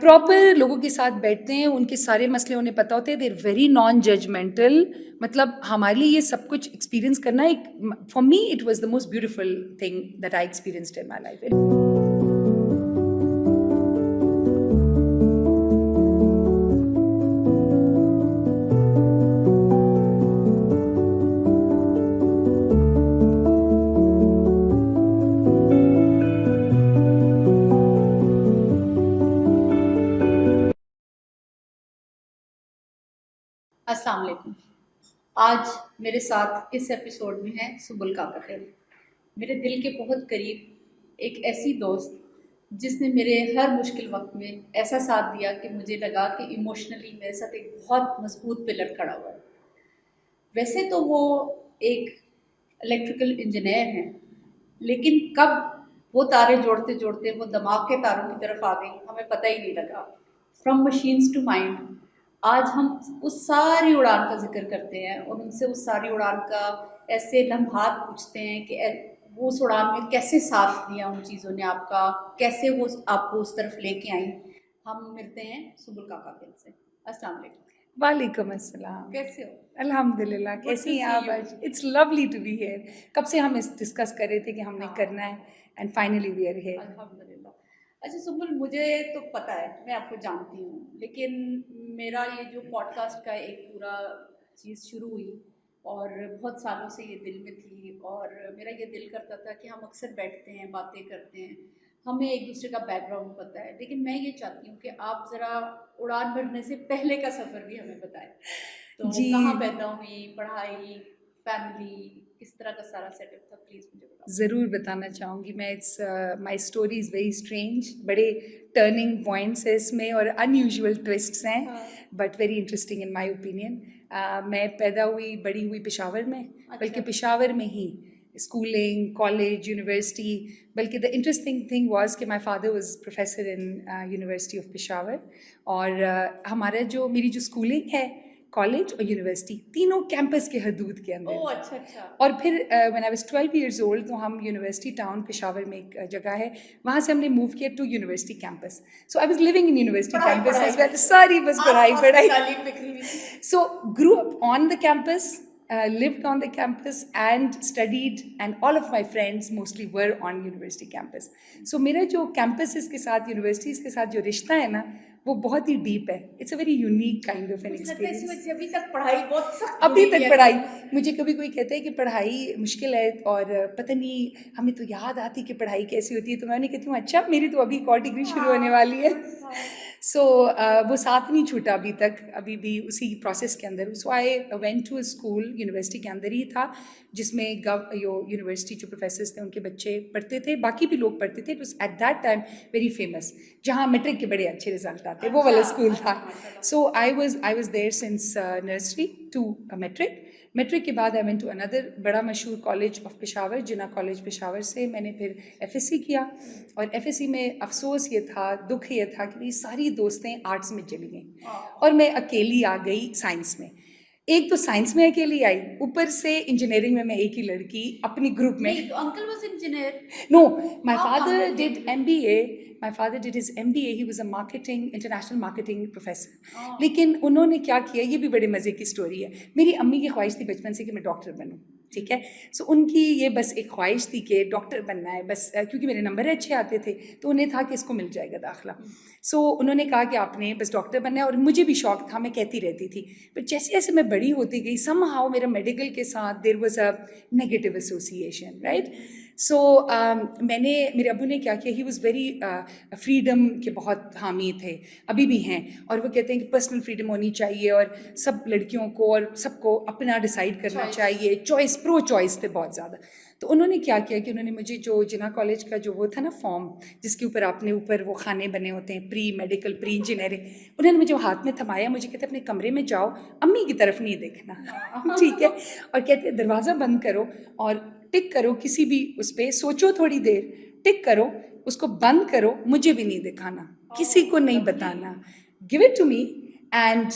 Proper लोगों के साथ बैठते हैं, उनके सारे मसले उन्हें पता होते हैं, they are very non judgmental. मतलब हमारे लिए ये सब कुछ एक्सपीरियंस करना एक, for me it was the most beautiful thing that I experienced in my life. अस्सलाम वालेकुम। आज मेरे साथ इस एपिसोड में है सुबुल काकखेल, मेरे दिल के बहुत करीब एक ऐसी दोस्त जिसने मेरे हर मुश्किल वक्त में ऐसा साथ दिया कि मुझे लगा कि इमोशनली मेरे साथ एक बहुत मजबूत पिलर खड़ा हुआ है। वैसे तो वो एक इलेक्ट्रिकल इंजीनियर हैं, लेकिन कब वो तारे जोड़ते जोड़ते वो दिमाग के तारों की तरफ आ गई हमें पता ही नहीं लगा। फ्रॉम मशीन्स टू माइंड, आज हम उस सारी उड़ान का जिक्र करते हैं और उनसे उस सारी उड़ान का ऐसे लम्हात पूछते हैं कि वो उस उड़ान में कैसे साथ दिया उन चीज़ों ने आपका, कैसे वो आपको उस तरफ लेके आई। हम मिलते हैं सुबुल काकखेल से। अस्सलाम वालेकुम। वालेकुम अस्सलाम। कैसे हो? अल्हम्दुलिल्लाह। गुड कैसी टू हैं सी आप यू। आज? It's lovely to be here. कब से हम इस डिस्कस कर रहे थे कि हमने हाँ, करना है, and finally we are here. अल्हम्दुलिल्लाह। अच्छा सुबुल, मुझे तो पता है, मैं आपको जानती हूँ, लेकिन मेरा ये जो पॉडकास्ट का एक पूरा चीज़ शुरू हुई और बहुत सालों से ये दिल में थी और मेरा ये दिल करता था कि हम अक्सर बैठते हैं, बातें करते हैं, हमें एक दूसरे का बैकग्राउंड पता है, लेकिन मैं ये चाहती हूँ कि आप ज़रा उड़ान भरने से पहले का सफ़र भी हमें बताएं। तो जी, कहाँ पैदा हुई, पढ़ाई, फैमिली, किस तरह का सारा सेटअप था, प्लीज़ मुझे बताओ। ज़रूर बताना चाहूँगी मैं। It's my story is very strange. बड़े टर्निंग पॉइंट्स है इसमें और अनयूजुअल ट्विस्ट्स हैं, हाँ। But very interesting in my opinion. मैं पैदा हुई, बड़ी हुई पेशावर में, बल्कि अच्छा। पेशावर में ही स्कूलिंग, कॉलेज, यूनिवर्सिटी। बल्कि द इंटरेस्टिंग थिंग वाज कि my father was professor in university of Peshawar. और हमारा जो मेरी जो स्कूलिंग है, कॉलेज और यूनिवर्सिटी, तीनों कैंपस के हदूद के अंदर ओह, थी। अच्छा अच्छा। और फिर when I was 12 years old, तो हम यूनिवर्सिटी टाउन पेशावर में एक जगह है, वहाँ से हमने मूव किया to university campus. So I was living in university पढ़ाई कैंपस पढ़ाई एज वेल, सारी बस आस पढ़ाई पास की पढ़ाई। तालीम बिखरी हुई थी। So grew up on the campus, lived on the campus and studied, and all of my friends mostly were on university campus. So मेरा जो campuses के साथ, universities के साथ जो रिश्ता है ना, वो बहुत ही डीप है। It's a very unique kind of an मुझे लगता है इसी एक्सपीरियंस। वजह से अभी तक पढ़ाई बहुत सख्त अभी जुड़ी हुई तक है पढ़ाई, आपकी। मुझे कभी कोई कहता है कि पढ़ाई मुश्किल है और पता नहीं, हमें तो याद आती कि पढ़ाई कैसी होती है, तो मैं उन्हें कहती हूँ अच्छा, मेरी तो अभी एक और डिग्री शुरू होने हाँ, वाली है। गुड, हाँ। सो वो साथ नहीं छूटा अभी तक, अभी भी उसी प्रोसेस के अंदर। So I went to a school, university के अंदर ही था, जिसमें यूनिवर्सिटी जो प्रोफेसर्स थे उनके बच्चे पढ़ते थे, बाकी भी लोग पढ़ते थे। It was at that time very famous, जहाँ मैट्रिक के बड़े अच्छे रिजल्ट आते, वो अच्छा वाला स्कूल था। अच्छा, माशाल्लाह। So I was there since nursery to matric. Matric के बाद आई वेंट टू अनदर बड़ा मशहूर college of Peshawar, Jinnah college Peshawar से मैंने फिर एफएससी किया। और एफएससी में अफसोस ये था, दुख ये था कि मेरी सारी दोस्तें आर्ट्स में चली गईं और मैं अकेली आ गई साइंस में। एक तो साइंस में अकेली आई, ऊपर से इंजीनियरिंग में मैं एक ही लड़की अपनी ग्रुप में। नहीं तो uncle was engineer. No, my आप कहाँ father गए थे did फिर? MBA. My father did his MBA. He was a marketing, international marketing professor. हाँ। लेकिन उन्होंने क्या किया, ये भी बड़े मज़े की स्टोरी है। मेरी अम्मी की ख्वाहिश थी बचपन से कि मैं डॉक्टर बनूं, ठीक है। सो उनकी ये बस एक ख्वाहिश थी कि डॉक्टर बनना है बस, क्योंकि मेरे नंबर अच्छे आते थे, तो उन्हें था कि इसको मिल जाएगा दाखला। सो उन्होंने कहा कि आपने बस डॉक्टर बनना है, और मुझे भी शौक था, मैं कहती रहती थी। बट जैसे जैसे मैं बड़ी होती गई, समहाउ मेरा मेडिकल के साथ there was a negative association, right. So मैंने, मेरे अब्बू ने क्या किया, ही वॉज़ वेरी फ्रीडम के बहुत हामी थे, अभी भी हैं, और वो कहते हैं कि पर्सनल फ्रीडम होनी चाहिए और सब लड़कियों को और सबको अपना डिसाइड करना Choice. चाहिए, चॉइस, प्रो चॉइस थे बहुत ज़्यादा। तो उन्होंने क्या किया कि उन्होंने मुझे जो जिना कॉलेज का जो वो था ना फॉर्म, जिसके ऊपर आपने ऊपर वो खाने बने होते हैं, प्री मेडिकल, प्री इंजीनियरिंग, उन्होंने मुझे हाथ में थमाया, मुझे कहते अपने कमरे में जाओ, अम्मी की तरफ नहीं देखना ठीक है, और कहते दरवाज़ा बंद करो और टिक करो किसी भी उस पर, सोचो थोड़ी देर, टिक करो, उसको बंद करो, मुझे भी नहीं दिखाना, किसी को नहीं बताना, give it to me and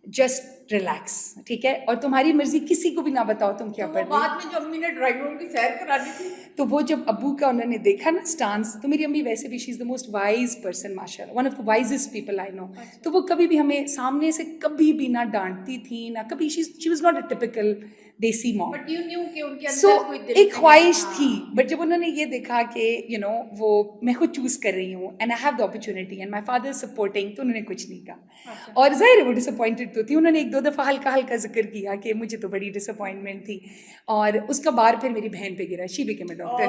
just relax, ठीक है, और तुम्हारी मर्जी, किसी को भी ना बताओ तुम क्या तो पढ़ वो रही हो। बाद में जो अम्मी ने ड्राइंग रूम की सैर करानी थी, तो वो जब अब्बू का उन्होंने देखा ना स्टांस, तो मेरी अम्मी वैसे भी she is the most wise person माशाल्लाह, one of the wisest people I know. तो वो कभी भी हमें सामने से कभी भी ना डांटती थी ना कभी, she was not a typical देसी मॉम। बट यू न्यू कि उनके सो अंदर कोई दिल एक में ख्वाहिश हाँ। थी, बट जब उन्होंने ये देखा कि वो मैं खुद चूज कर रही हूँ and I have the opportunity and my father supporting, तो उन्होंने कुछ नहीं कहा। अच्छा। और जाहिर है वो डिसअपॉइंटेड तो थी, उन्होंने एक दो दफ़ा हल्का हल्का जिक्र किया कि मुझे तो बड़ी डिसअपॉइंटमेंट थी, और उसका बार फिर मेरी बहन पे गिरा, she became a doctor.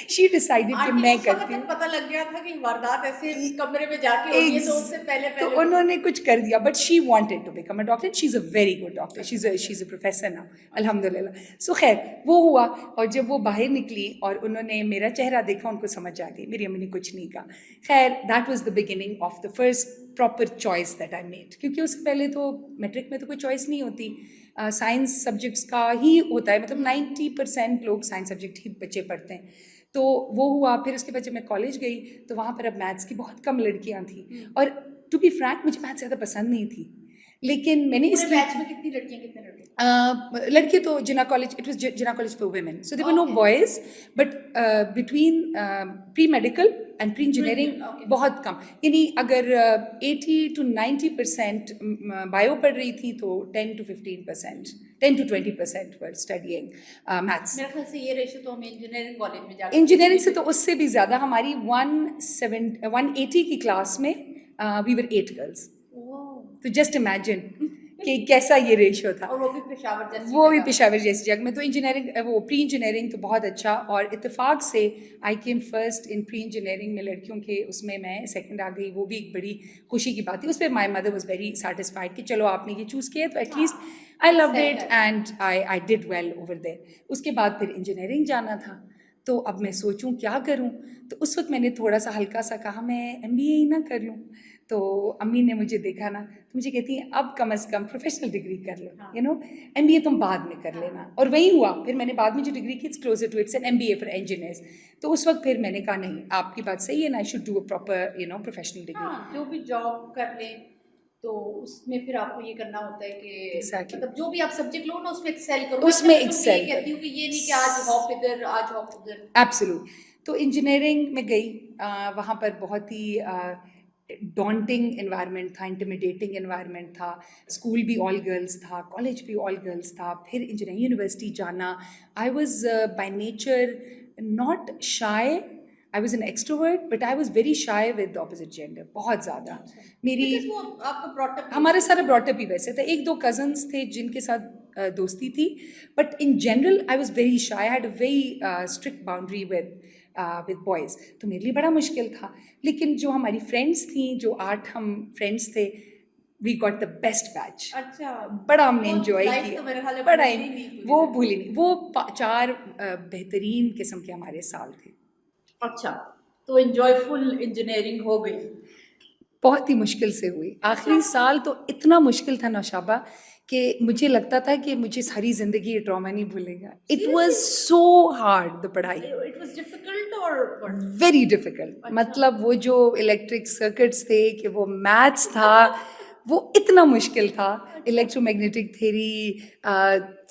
She decided कि आंटी मैं उस वक्त करती तक हूँ। पता लग गया था कि वारदात ऐसे कमरे में जाके हो रही है, तो उससे पहले तो पहले उन्होंने कुछ कर दिया, but she wanted to become a doctor, she is a very good doctor, she is a professor now अल्हम्दुलिल्लाह। सो खैर वो हुआ, और जब वो बाहर निकली और उन्होंने मेरा चेहरा देखा, उनको समझ आ गई, मेरी अम्मी ने कुछ नहीं कहा। खैर that was the beginning of the first proper choice that I made, क्योंकि उससे पहले तो मैट्रिक में तो कोई चॉइस नहीं होती, साइंस सब्जेक्ट्स का ही होता है, मतलब 90% लोग साइंस सब्जेक्ट ही बच्चे पढ़ते हैं। तो वो हुआ, फिर उसके बाद जब मैं कॉलेज गई तो वहाँ पर अब मैथ्स की बहुत कम लड़कियाँ थी, और टू बी फ्रैंक मुझे मैथ्स ज़्यादा पसंद नहीं थी, लेकिन मैंने पूरे इसलिए बैच में कितनी लड़कियां कितने लड़के? लड़के तो Jinnah college, it was Jinnah college for women, so there were no Okay. Boys, but between pre medical and pre engineering Okay. बहुत कम, यानी अगर 80 to 90% बायो पढ़ रही थी तो 10 to 15%, 10 to 20% were studying maths. मेरे ख्याल से ये रेशो तो हमें इंजीनियरिंग कॉलेज में जाकर इंजीनियरिंग से तो उससे भी ज़्यादा, हमारी 180 की क्लास में वी वर 8 गर्ल्स, तो जस्ट इमेजिन कि कैसा ये रेशियो था। और वो भी पेशावर जैसी वो भी जगह। पेशावर जैसी जगह में। तो इंजीनियरिंग, वो प्री इंजीनियरिंग तो बहुत अच्छा, और इत्तेफाक से I came first in pre engineering में, लड़कियों के उसमें मैं सेकंड आ गई, वो भी एक बड़ी खुशी की बात थी। उस पर my mother was very satisfied कि चलो आपने ये चूज़ किया, तो at least I loved it and I did well over there. उसके बाद फिर इंजीनियरिंग जाना था, तो अब मैं सोचूं क्या करूं, तो उस वक्त मैंने थोड़ा सा हल्का सा कहा मैं MBA ही ना कर लूं। तो अम्मी ने मुझे देखा ना, तो मुझे कहती हैं अब कम से कम प्रोफेशनल डिग्री कर लो, MBA तुम बाद में कर लेना। और वही हुआ, फिर मैंने बाद में जो डिग्री की, it's closer to it's an MBA for engineers. तो उस वक्त फिर मैंने कहा नहीं, आपकी बात सही है ना, I should do a proper professional degree. हाँ, जो भी जॉब कर ले तो उसमें फिर आपको ये करना होता है कि Exactly. मतलब जो भी आप सब्जेक्ट लो ना उसमें एक्सेल करो। उसमें मैं अपने बच्चों को excel ये कहती हूँ कि ये नहीं कि आज हॉप इधर आज हॉप उधर। एब्सोल्यूट। तो इंजीनियरिंग में गई, वहाँ पर बहुत ही डॉन्टिंग एनवायरनमेंट था, इंटिमिडेटिंग एनवायरनमेंट था। स्कूल भी ऑल गर्ल्स था, कॉलेज भी ऑल गर्ल्स था, फिर इंजीनियरिंग यूनिवर्सिटी जाना। I was by nature not shy, I was an extrovert, but I was very shy with the opposite gender, बहुत ज़्यादा। मेरी Because वो आपका brought up हमारे सारा ब्रॉटअप ही वैसे था। एक दो कजन्स थे जिनके साथ दोस्ती थी, but in general I was very shy, I had a very strict boundary with boys. तो मेरे लिए बड़ा मुश्किल था, लेकिन जो हमारी फ्रेंड्स थी, जो 8 हम फ्रेंड्स थे, we got the best batch. अच्छा, बड़ा हमने वो एंजॉय life किया, तो मेरे ख्याल है बड़ा भूली नहीं पूरी वो तरह। भूली नहीं। वो 4 बेहतरीन किस्म के हमारे साल थे। अच्छा, तो एंजॉयफुल इंजीनियरिंग हो गई। बहुत ही मुश्किल से हुई। आखिरी साल तो इतना मुश्किल था नौशाबा कि मुझे लगता था कि मुझे सारी ज़िंदगी ये ट्रॉमा नहीं भूलेगा। It was so hard, the पढ़ाई, It was difficult or what? Very difficult. मतलब वो जो इलेक्ट्रिक सर्किट्स थे, कि वो मैथ्स था, वो इतना मुश्किल था। Electromagnetic theory,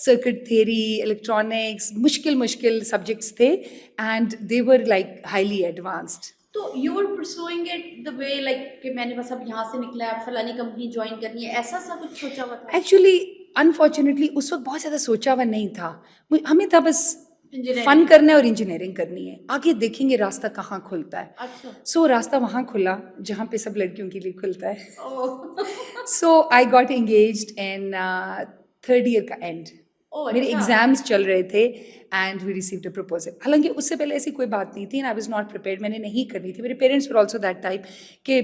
circuit theory, electronics, मुश्किल सब्जेक्ट्स थे, and they were like highly advanced. तो you were pursuing it the way like कि मैंने बस अब यहाँ से निकला है, फलानी कंपनी ज्वाइन करनी है, ऐसा सा कुछ सोचा हुआ था? एक्चुअली अनफॉर्चुनेटली उस वक्त बहुत ज़्यादा सोचा हुआ नहीं था। हमें था बस Engineering. फन करना है और इंजीनियरिंग करनी है, आगे देखेंगे रास्ता कहाँ खुलता है। अच्छा। सो रास्ता वहाँ खुला जहाँ पे सब लड़कियों के लिए खुलता है। Oh so I got engaged in 3rd year का एंड। ओह, मेरे अच्छा। एग्जाम्स चल रहे थे and we received a proposal. हालांकि उससे पहले ऐसी कोई बात नहीं थी, and I was not prepared, मैंने नहीं करनी थी। मेरे parents were also that type कि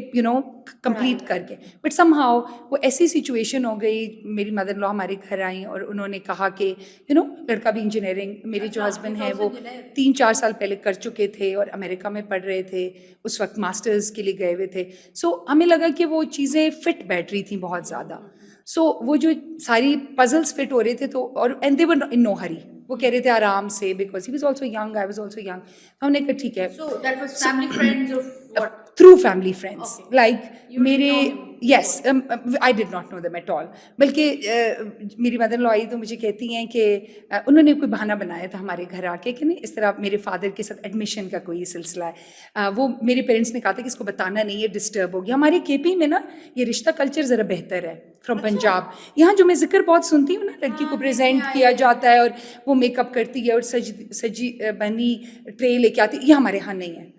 कंप्लीट करके, बट समहाउ वो ऐसी सिचुएशन हो गई। मेरी मदर इन लॉ हमारे घर आई और उन्होंने कहा कि लड़का भी इंजीनियरिंग, मेरे जो अच्छा, हस्बैंड he's हैं also वो engineer. 3-4 साल पहले कर चुके थे और अमेरिका में पढ़ रहे थे, उस वक्त मास्टर्स के लिए गए हुए थे। सो हमें लगा कि वो चीज़ें फिट बैठ रही थी बहुत ज़्यादा। सो वो जो सारी पजल्स फिट हो रहे थे, तो और and they were in no हरी, वो कह रहे थे आराम से, because he was also young, I was also young. हमने कहा ठीक है, So that was family friends of what? Through family friends, Okay. Like You didn't मेरे know him? yes, I did not know them at all. बल्कि मेरी mother law I तो मुझे कहती हैं कि उन्होंने कोई बहाना बनाया था हमारे घर आके कि नहीं इस तरह मेरे फादर के साथ एडमिशन का कोई सिलसिला है। वो मेरे पेरेंट्स ने कहा था कि इसको बताना नहीं है, डिस्टर्ब हो गया। हमारे केपी में ना ये रिश्ता कल्चर ज़रा बेहतर है फ्रॉम पंजाब। यहाँ जो मैं जिक्र बहुत सुनती हूँ ना, लड़की को प्रेजेंट किया जाता है और वो मेकअप करती है और सजी बनी ट्रे लेके आती है, ये हमारे यहाँ नहीं है।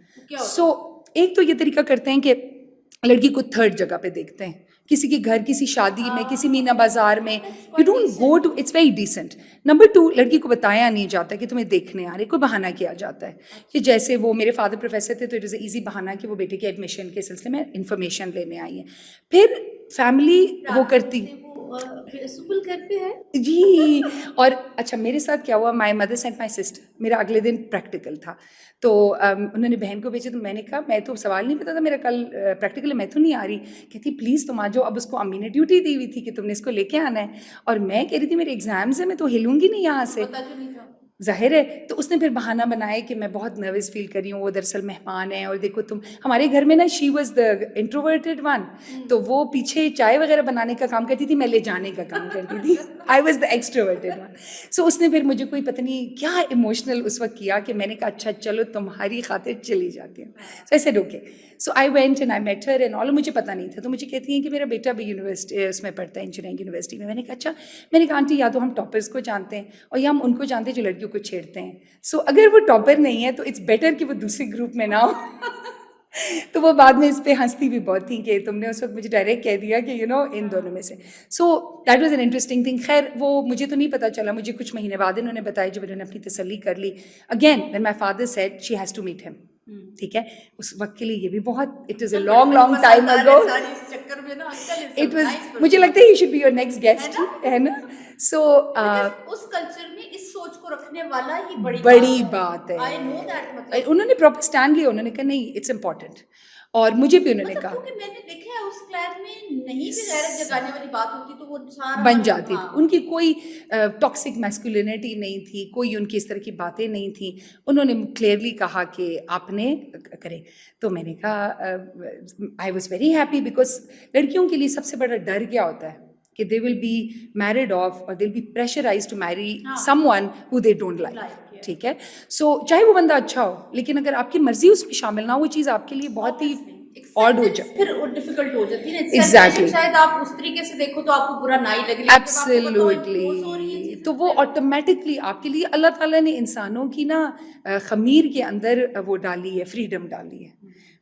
सो एक तो ये तरीका करते हैं कि लड़की को थर्ड जगह पे देखते हैं, किसी के घर, किसी शादी में, किसी मीना बाजार में। You don't go to, it's very decent. Number 2, लड़की को बताया नहीं जाता कि तुम्हें देखने आ रहे, कोई बहाना किया जाता है कि जैसे वो मेरे फादर प्रोफेसर थे तो इट इज़ ईजी बहाना कि वो बेटे के एडमिशन के सिलसिले में इंफॉर्मेशन लेने आई है। फिर फैमिली वो करती सुबुल घर पे है जी। और अच्छा मेरे साथ क्या हुआ, my mother sent my sister, मेरा अगले दिन प्रैक्टिकल था तो उन्होंने बहन को भेजा, तो मैंने कहा मैं तो सवाल नहीं पता था मेरा कल प्रैक्टिकल, मैं तो नहीं आ रही। कहती प्लीज़ तुम आ जाओ। अब उसको अम्मी ने ड्यूटी दी हुई थी कि तुमने इसको लेके आना है, और मैं कह रही थी मेरे एग्जाम्स है, मैं तो हिलूंगी नहीं यहाँ से, जाहिर है। तो उसने फिर बहाना बनाया कि मैं बहुत नर्वस फील कर रही हूँ, वो दरअसल मेहमान है, और देखो तुम हमारे घर में ना, she was the introverted one, तो वो पीछे चाय वगैरह बनाने का काम करती थी, मैं ले जाने का काम करती थी। I was the extroverted one. So उसने फिर मुझे कोई पता नहीं क्या इमोशनल उस वक्त किया कि मैंने कहा अच्छा चलो तुम्हारी खातिर चली जाती हूँ। सो ऐसे रोके। So I went and I met her and all. मुझे पता नहीं था, तो मुझे कहती हैं कि मेरा बेटा भी यूनिवर्सिटी उसमें पढ़ता है, इंजीनियरिंग यूनिवर्सिटी में। मैंने कहा अच्छा। मैंने कहा आंटी या तो हम टॉपर्स को जानते हैं और या हम उनको जानते हैं जो लड़कियों को छेड़ते हैं। सो अगर वो टॉपर नहीं है तो इट्स बेटर कि वो दूसरे ग्रुप में ना हो। तो वो बाद में इस पे हंसती भी बहुत थी कि तुमने उस वक्त मुझे डायरेक्ट कह दिया कि इन दोनों में से। So that was an interesting thing. खैर वो मुझे तो नहीं पता चला, मुझे कुछ महीने बाद इन्होंने बताया जब इन्होंने अपनी तसल्ली कर ली। Again when my father said she has to meet him, ठीक है, उस वक्त के लिए ये भी बहुत, it is a long time ago. It was, मुझे लगता है he should be your next guest, है ना। सो उस कल्चर में इस सोच को रखने वाला ही बड़ी बात है। आई नो दैट, मतलब उन्होंने प्रॉपर स्टैंड लिया, उन्होंने कहा नहीं इट्स इम्पोर्टेंट। और मुझे भी उन्होंने कहा, क्योंकि मैंने देखा है उस क्लैन में नहीं भी गैरत जगाने वाली बात होती तो वो सारा बन जाती थी। उनकी कोई टॉक्सिक मैस्कुलिनिटी नहीं थी, कोई उनकी इस तरह की बातें नहीं थी। उन्होंने क्लियरली कहा कि आपने करें। तो मैंने कहा आई वॉज वेरी हैप्पी, बिकॉज लड़कियों के लिए सबसे बड़ा डर क्या होता है कि they will be married off और they will be pressurized to marry someone who they don't like, ठीक है। सो चाहे वो बंदा अच्छा हो, लेकिन अगर आपकी मर्जी उसमें शामिल ना हो, वो चीज़ आपके लिए बहुत ही ऑड हो जाती है, फिर डिफिकल्ट हो जाती है। एग्जैक्टली। शायद आप उस तरीके से देखो तो आपको बुरा ना ही लगे, एब्सोल्युटली। तो वो ऑटोमेटिकली आपके लिए अल्लाह ताला ने इंसानों की ना खमीर के अंदर वो डाली है, फ्रीडम डाली है।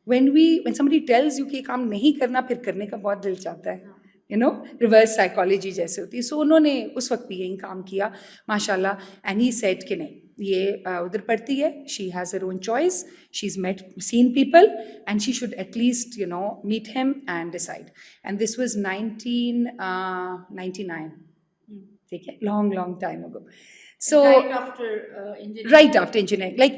when somebody tells you कि ये काम नहीं करना, फिर करने का बहुत दिल चाहता है, रिवर्स साइकोलॉजी जैसे होती है। सो उन्होंने उस वक्त भी यही काम किया माशाल्लाह। एंड ही सेड कि नहीं ये उधर पढ़ती है, she has her own choice, she is seen people and she should at least meet him and decide. And this was 1999, ठीक है, long time ago. So right after engineering, like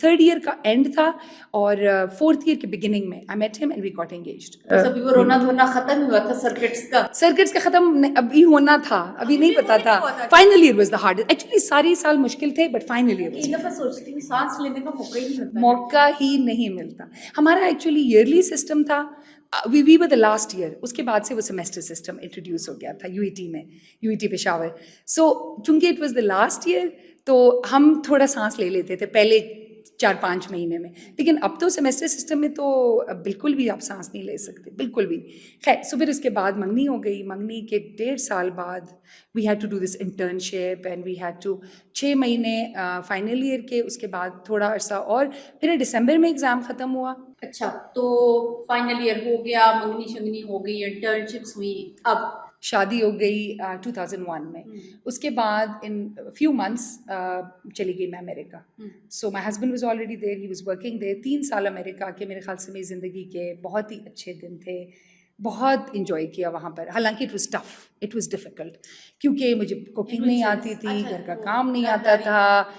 third year का end था और fourth year के beginning में I met him and we got engaged. अभी वो रोना धोना खत्म हुआ था सर्किट्स का खत्म अभी होना था, अभी नहीं पता था। Final year was the hardest, actually सारे साल मुश्किल थे, बट फाइनल ईयर एक दफा सोचती हूँ सांस लेने का मौका ही नहीं मिलता। हमारा एक्चुअली ईयरली सिस्टम था, we were the last year, उसके बाद से वो सेमेस्टर सिस्टम इंट्रोड्यूस हो गया था यूईटी पेशावर। सो चूंकि it was the last year तो हम थोड़ा सांस ले लेते थे पहले 4-5 महीने में, लेकिन अब तो सेमेस्टर सिस्टम में तो बिल्कुल भी आप सांस नहीं ले सकते, बिल्कुल भी। खैर सो फिर उसके बाद मंगनी हो गई। मंगनी के 1.5 साल बाद we had to do this internship and we had to 6 महीने फाइनल ईयर के, उसके बाद थोड़ा अरसा और फिर दिसंबर में एग्ज़ाम ख़त्म हुआ। अच्छा, तो फाइनल ईयर हो गया, मंगनी शंगनी हो गई, इंटर्नशिप्स हुई, अब शादी हो गई 2001 में। उसके बाद इन फ्यू मंथ्स चली गई मैं America. So my husband was already there, he was working there. 3 साल अमेरिका के मेरे ख्याल से मेरी ज़िंदगी के बहुत ही अच्छे दिन थे, बहुत इंजॉय किया वहाँ पर। हालांकि it was tough, it was difficult, क्योंकि मुझे कुकिंग नहीं आती थी, घर का काम नहीं आता था,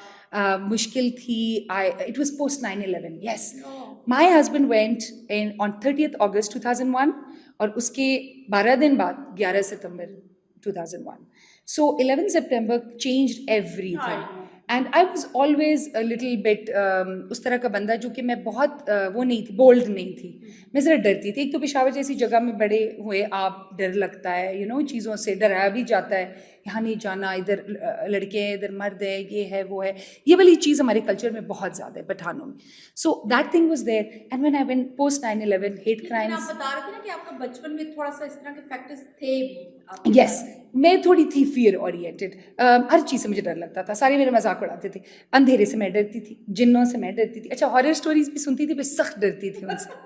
मुश्किल थी। It was post 9/11, yes. My husband went in on 30th August 2001 और उसके 12 दिन बाद 11 सितंबर 2001। सो 11 September changed everything and I was always a little bit उस तरह का बंदा जो कि मैं बहुत वो नहीं थी, बोल्ड नहीं थी, मैं ज़रा डरती थी। एक तो पेशावर जैसी जगह में बड़े हुए, आप डर लगता है, चीज़ों से डराया भी जाता है, यहाँ नहीं जाना, इधर लड़के हैं, इधर मर्द है, ये है वो है, ये वाली चीज़ हमारे कल्चर में बहुत ज़्यादा है पठानों में। So that thing was there and when I went post 9/11 hate लेकिन आप क्राइम्स। बता रहे थे ना कि आपका बचपन में थोड़ा सा इस तरह के फैक्टर्स थे भी आपके यस, साथ। मैं थोड़ी थी फियर ओरिएंटेड, हर चीज़ से मुझे डर लगता था, सारे मेरे मजाक उड़ाते थे। अंधेरे से मैं डरती थी, जिन्नों से मैं डरती थी, अच्छा हॉरर स्टोरीज भी सुनती थी, पर सख्त डरती थी उनसे।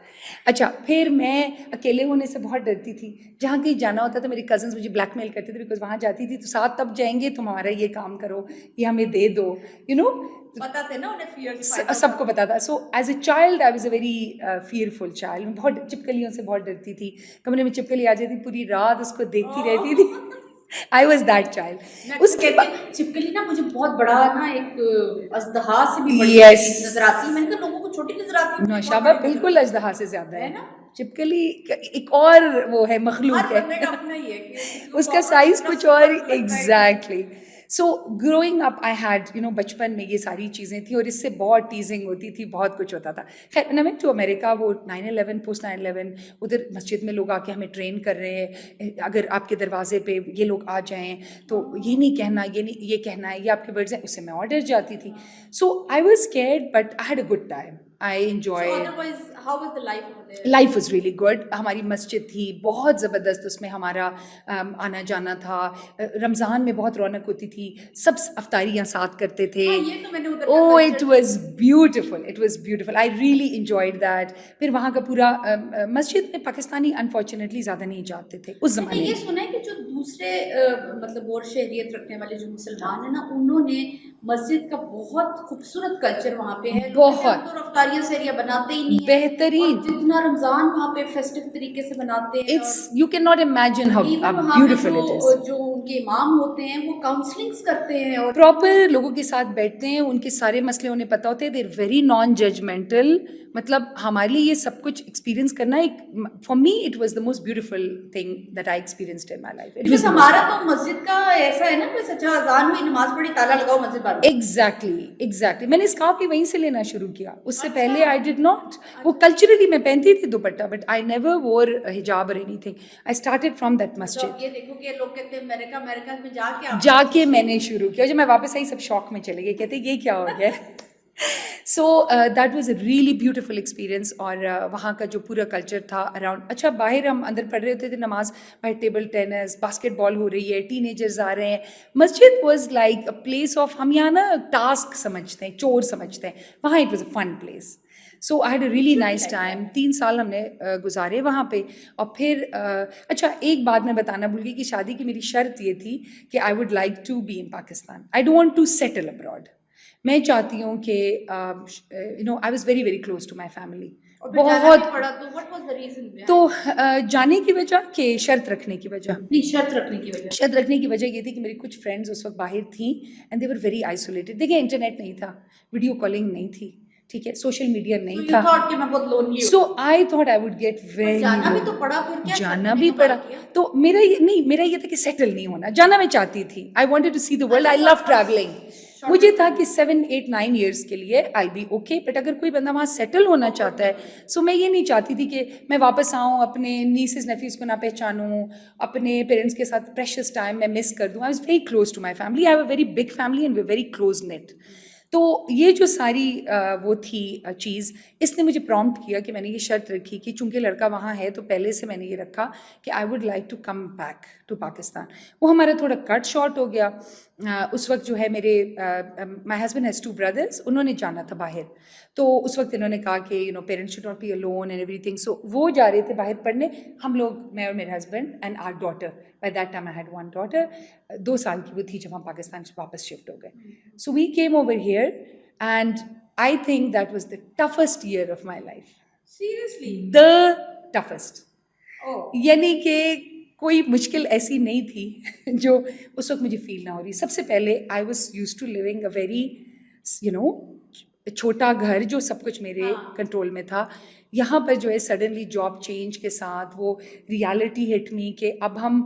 अच्छा, फिर मैं अकेले होने से बहुत डरती थी। जहाँ कहीं जाना होता था, मेरी कजन्स मुझे ब्लैकमेल करते थे, बिकॉज वहाँ जाती थी तो साथ तब जाएंगे, तुम हमारा ये काम करो, ये हमें दे दो, यू नो पता थे ना उन्हें फियर्स सबको पता था। So as a child I was a very fearful child. मैं बहुत चिपकलियों से बहुत डरती थी, कमरे में चिपकली आ जाती, पूरी रात उसको देखती रहती थी। I was that child. उसके बाद छिपकली ना मुझे बहुत बड़ा ना एक अजदहा से भी बड़ी Yes. नजर आती है। मैंने कहा लोगों को छोटी नजर आती है, मुझे बहुत नौशाबा बड़ी नजर बिल्कुल आती अजदहा से ज्यादा है है। ना। चिपकली एक और वो है, हर मखलूक बंदे का है। अपना ही है कि किसी को उसका कॉकरोच साइज इतना कुछ सुपर और, लगता है कि exactly. So growing up I had बचपन में ये सारी चीज़ें थी और इससे बहुत टीजिंग होती थी, बहुत कुछ होता था। खैर मैंने टू अमेरिका, वो 9/11 पोस्ट 9/11 उधर मस्जिद में लोग आके हमें ट्रेन कर रहे हैं, अगर आपके दरवाजे पे ये लोग आ जाएं तो ये नहीं कहना, ये नहीं, ये कहना है, ये आपके वर्ड्स हैं, उससे मैं और डर जाती थी। So I was scared but I had a good time, I enjoy. Otherwise how was the life over there? Life was really good. हमारी मस्जिद थी बहुत ज़बरदस्त, उसमें हमारा आना जाना था। रमज़ान में बहुत रौनक होती थी, सब अफ्तारियाँ साथ करते थे। हाँ, ये तो मैंने उधर का oh culture it was beautiful, it was beautiful, I really enjoyed that. फिर वहाँ का पूरा मस्जिद में पाकिस्तानी अनफॉर्चुनेटली ज़्यादा नहीं जाते थे उस मैंने ज़माने ये में। सुना है कि जो दूसरे मतलब और शहरियत रखने वाले जो मुसलमान है ना, उन्होंने मस्जिद का बहुत खूबसूरत कल्चर वहाँ पे है। लोग कहते हैं हम बहुत तो रफ्तारियाँ सहरियाँ बनाते ही नहीं है, बेहतरीन। और जितना रमज़ान वहाँ पे फेस्टिव तरीके से मनाते हैं। इट्स, और you can not imagine how even वहाँ पे ब्यूटिफुल इट इज़। जो उनके इमाम होते हैं वो काउंसलिंग्स करते हैं और प्रॉपर लोगों के साथ बैठते हैं, उनके सारे मसले उन्हें पता होते हैं, देर वेरी नॉन जजमेंटल। मतलब हमारे लिए ये सब कुछ एक्सपीरियंस करना एक, for me it was the most beautiful thing that I experienced in my life. It was हमारा तो मस्जिद का ऐसा है ना, बस अच्छा अजान हुई, नमाज पढ़ी, ताला लगाओ, मस्जिद बंद। एग्जैक्टली। मैंने स्कार्फ भी वहीं से लेना शुरू किया, उससे अच्छा। पहले आई डिड नॉट। वो कल्चरली मैं पहनती थी दुपट्टा, बट आई नेवर वोर हिजाब और anything. I started from that तो मस्जिद। अब ये देखो कि लोग कहते हैं अमेरिका अमेरिका में जाके आपने जाके सीखी। मैंने शुरू किया, जब मैं वापस आई सब शौक में चले गए, कहते ये क्या हो गया। So that was a really beautiful experience. और वहाँ का जो पूरा कल्चर था अराउंड, अच्छा बाहर हम अंदर पढ़ रहे होते थे नमाज, बाहर टेबल टेनिस, बास्केटबॉल हो रही है, टीनेजर्स आ रहे हैं। मस्जिद was like a place of, हम यहाँ ना टास्क समझते हैं, चोर समझते हैं, वहाँ it was a fun place. So I had a really nice time. 3 साल हमने गुजारे वहाँ पे। और फिर अच्छा एक बात मैं बताना भूल गई कि शादी की मेरी शर्त ये थी कि I would like to be in Pakistan, I don't want to settle abroad. मैं चाहती हूँ कि I was very very close to my family. और फिर जाना भी बहुत। पड़ा, तो व्हाट वाज द रीजन? तो जाने की वजह कि शर्त रखने की वजह, नहीं, शर्त रखने की वजह। शर्त रखने की वजह ये थी कि मेरी कुछ फ्रेंड्स उस वक्त बाहर थी and they were very isolated. देखिए इंटरनेट नहीं था, वीडियो कॉलिंग नहीं थी, ठीक है, सोशल मीडिया So नहीं you था। thought कि मैं बहुत lonely हूँ। So I thought I would get very, जाना भी तो पड़ा, फिर क्या शर्त जाना में भी कमाल पड़ा। किया? तो मेरा ये था कि सेटल नहीं होना, जाना मैं चाहती थी। I wanted to see the world, I love travelling. मुझे था कि 7 8 9 ईयर्स के लिए आई बी ओके, बट अगर कोई बंदा वहाँ सेटल होना चाहता है, सो मैं ये नहीं चाहती थी कि मैं वापस आऊँ, अपने नीसेस नेफ्यूज़ को ना पहचानूँ, अपने पेरेंट्स के साथ प्रेशियस टाइम मैं मिस कर दूँ। I was very close to my family, I have a very big family and we very close net. तो ये जो सारी वो थी चीज़, इसने मुझे प्रॉम्प्ट किया कि मैंने ये शर्त रखी कि चूंकि लड़का वहाँ है, तो पहले से मैंने ये रखा कि I would like to come back to Pakistan. वो हमारा थोड़ा कट शॉर्ट हो गया। उस वक्त जो है मेरे माई हस्बैंड हैज़ 2 ब्रदर्स, उन्होंने जाना था बाहर। तो उस वक्त इन्होंने कहा कि parents should not be alone and everything. So वो जा रहे थे बाहर पढ़ने, हम लोग, मैं और मेरे husband and our daughter, by that time I had 1 daughter, 2 साल की वो थी जब हम पाकिस्तान से वापस शिफ्ट हो गए। So we came over here and I think that was the toughest year of my life. Seriously? The toughest. Oh. यानी कि कोई मुश्किल ऐसी नहीं थी जो उस वक्त मुझे फील ना हो रही। सबसे पहले I was use to living a very छोटा घर जो सब कुछ मेरे कंट्रोल में था। यहाँ पर जो है सडनली जॉब चेंज के साथ वो रियलिटी हिट मी कि अब हम